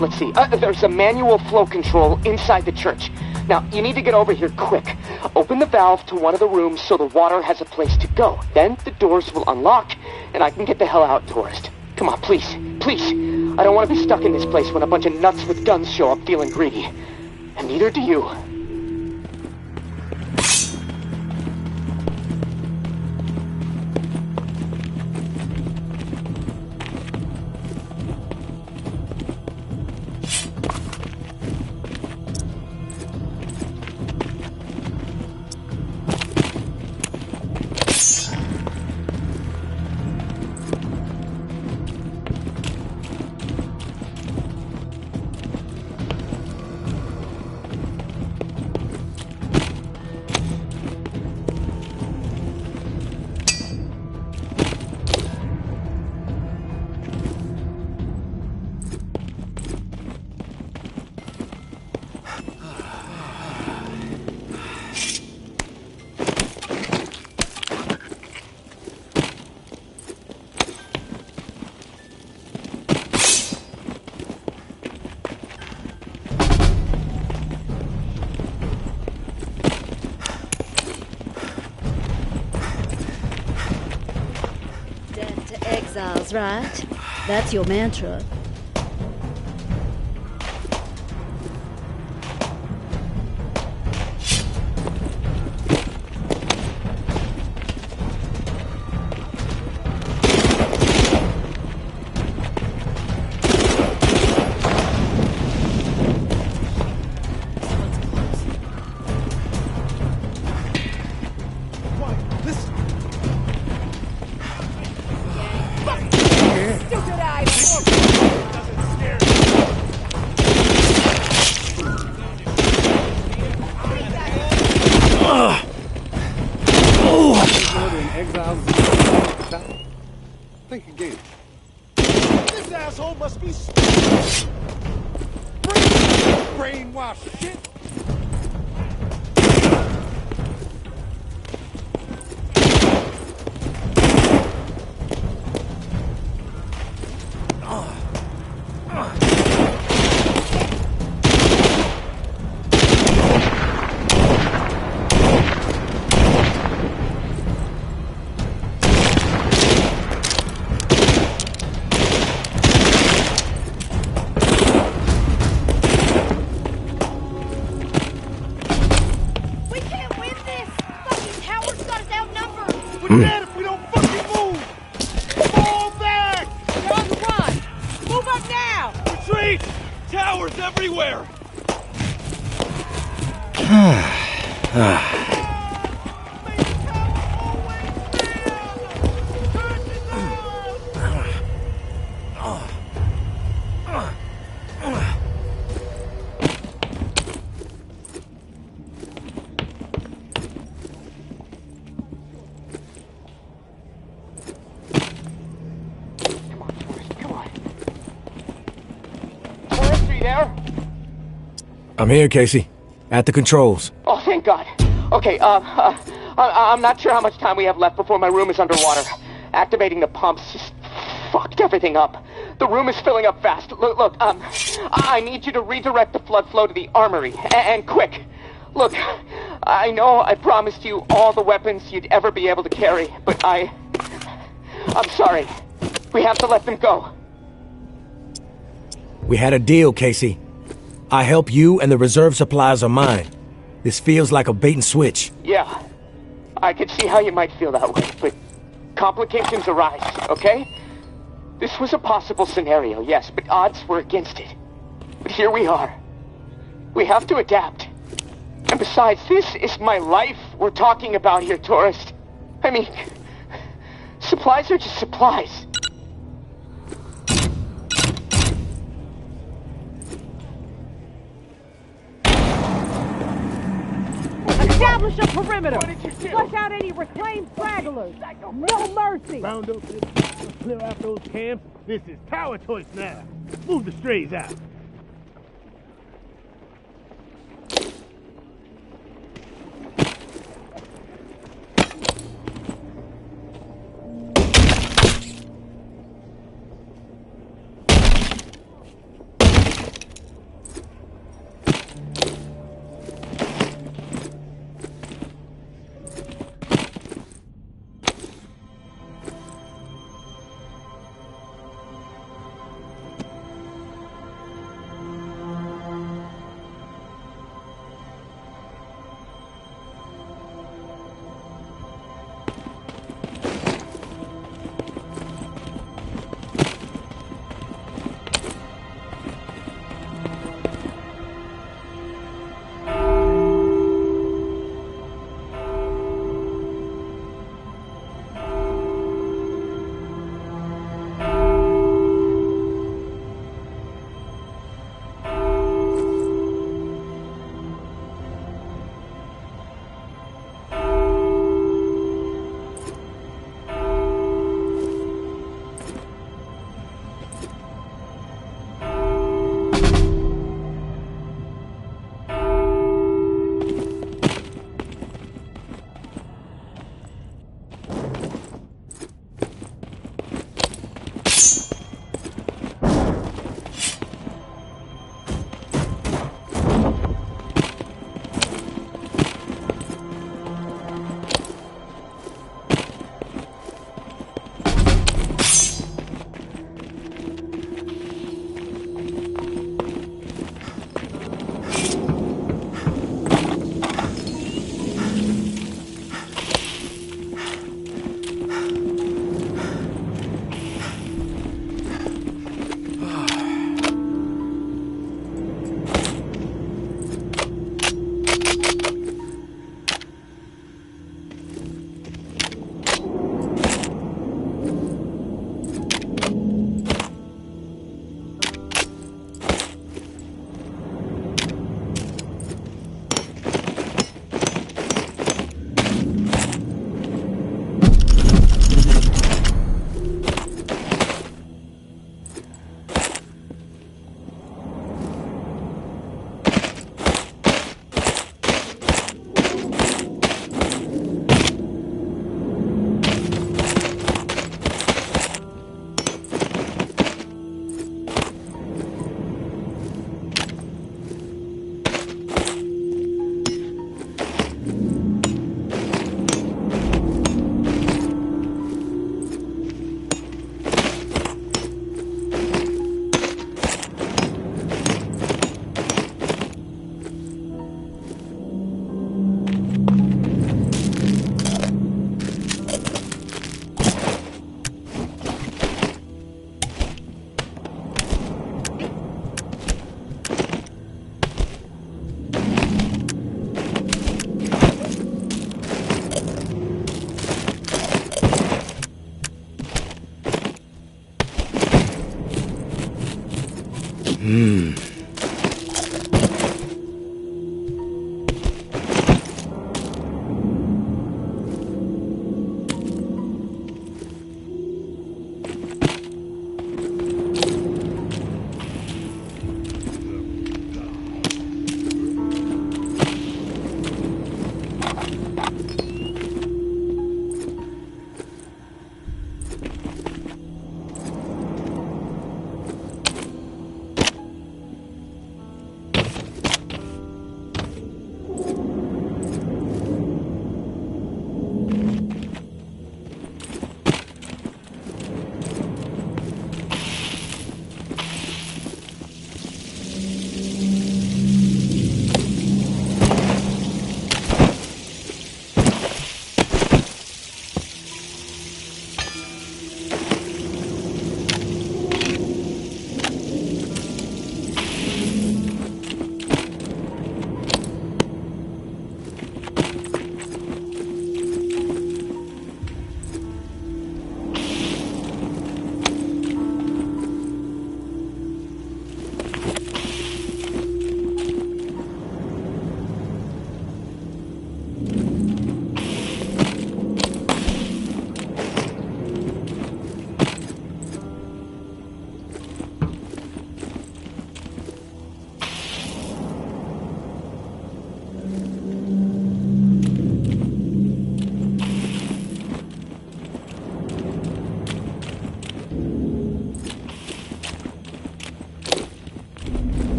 Let's see. There's a manual flow control inside the church. Now, you need to get over here quick. Open the valve to one of the rooms so the water has a place to go. Then the doors will unlock, and I can get the hell out, tourist. Come on, please, please. I don't want to be stuck in this place when a bunch of nuts with guns show up feeling greedy. And neither do you. Exiles, right? That's your mantra. Think again. This asshole must be brainwashed shit. We're dead if we don't fucking move! Fall back! You're on the run! Move up now! Retreat! Towers everywhere! I'm here, Casey. At the controls. Oh, thank God. Okay, I'm not sure how much time we have left before my room is underwater. Activating the pumps just fucked everything up. The room is filling up fast. Look, I need you to redirect the flood flow to the armory. And quick. Look, I know I promised you all the weapons you'd ever be able to carry, but I'm sorry. We have to let them go. We had a deal, Casey. I help you and the reserve supplies are mine. This feels like a bait and switch. Yeah, I could see how you might feel that way, but complications arise, okay? This was a possible scenario, yes, but odds were against it. But here we are. We have to adapt. And besides, this is my life we're talking about here, tourist. I mean, supplies are just supplies. Establish a perimeter. Flush out any reclaimed stragglers. No mercy. Round up, clear out those camps. This is tower choice now. Move the strays out.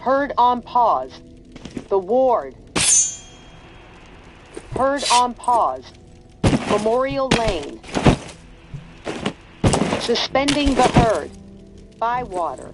Heard on pause. The ward. Heard on pause. Memorial Lane. Suspending the herd. Bywater.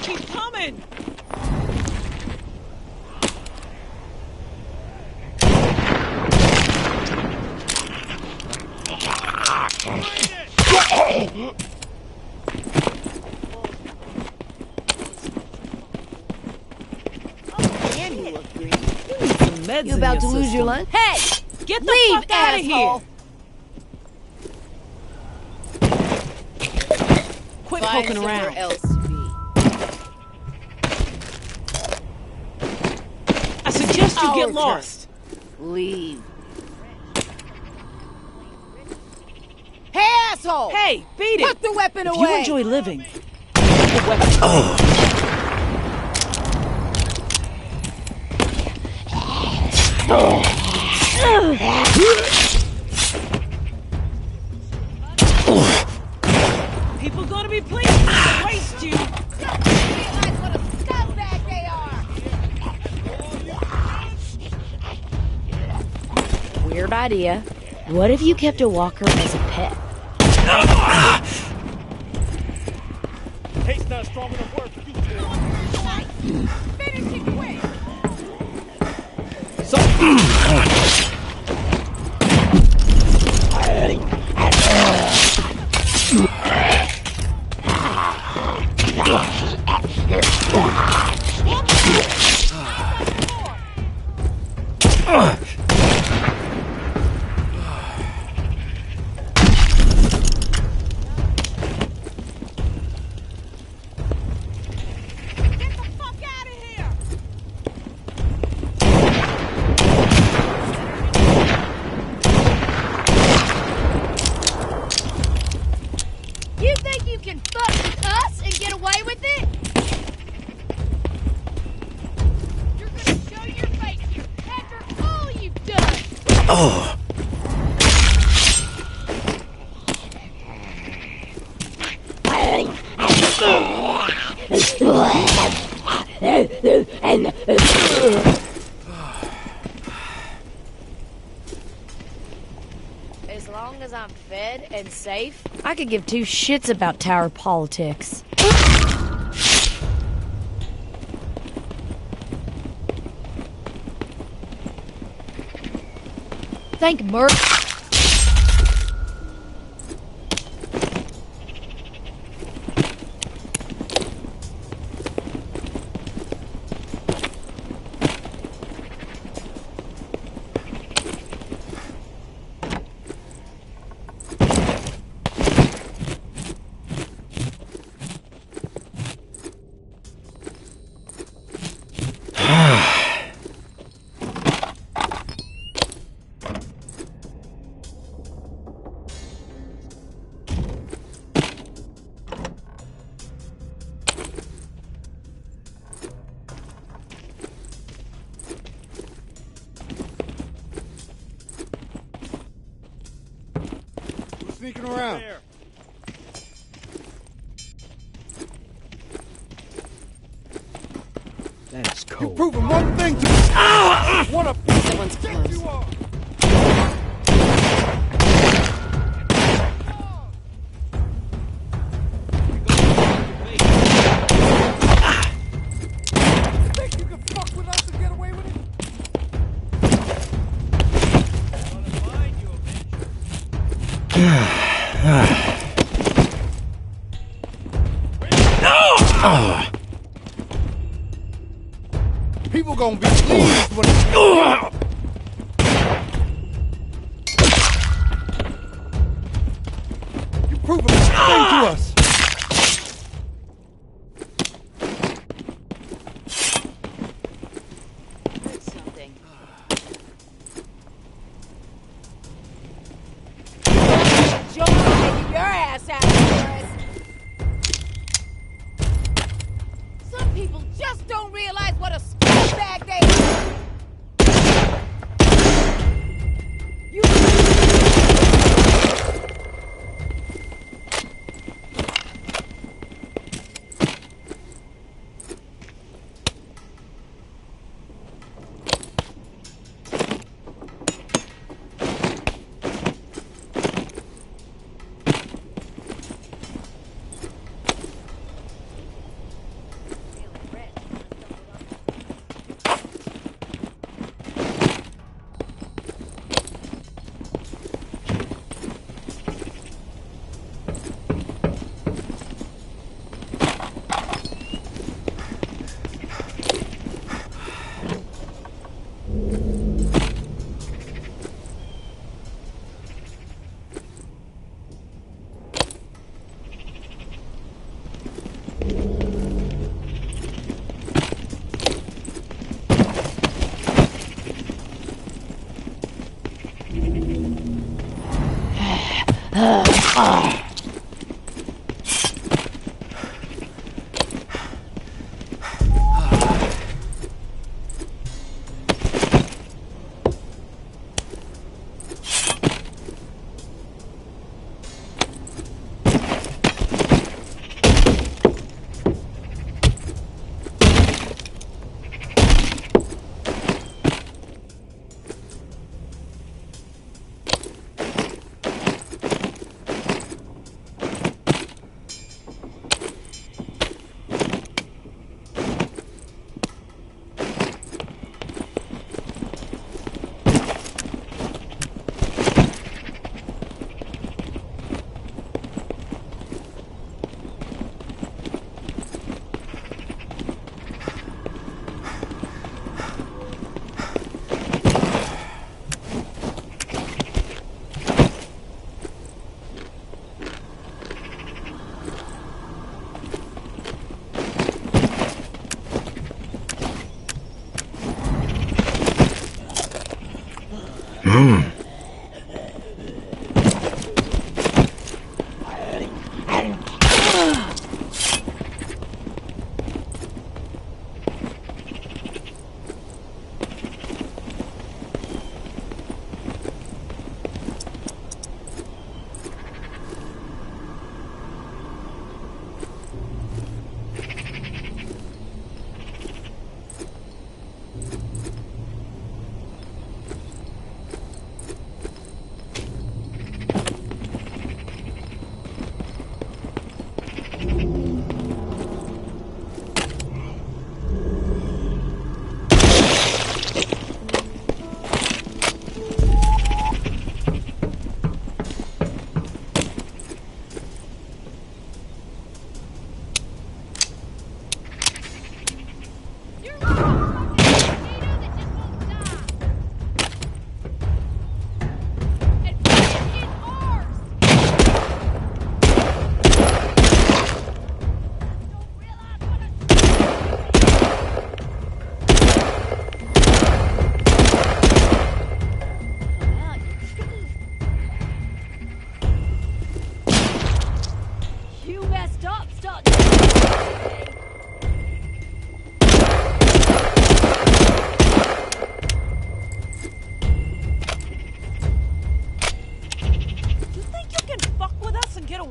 Keep coming! Damn, you look green. Meds You in about your to lose your system. lunch? Hey! Get the Leave, fuck out of here! asshole! Quit Find poking somewhere around. else to be. I suggest you Our get turn. lost. Leave. Hey, asshole! Hey, beat it! Put the weapon If away! you enjoy living, put the weapon away. People gonna be pleased to waste you. Weird idea. What if you kept a walker as a pet? Hate's not strong enough word for you two. Finish it quick! You think you can fuck with us and get away with it? You're gonna show your face here after all you've done! Oh. As long as I'm fed and safe, I could give two shits about tower politics. Thank Merc. Sneaking around. That is cold. You're proving one thing to me. What a Someone's close. you are. Think you can fuck with us and get away with it? He People gonna be pleased when you proving everything to us. Your ass out, Doris. Some people just don't realize what a scumbag they are.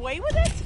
away with it?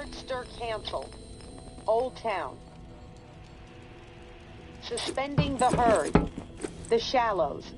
Herd stir canceled. Old Town. Suspending the herd. The Shallows.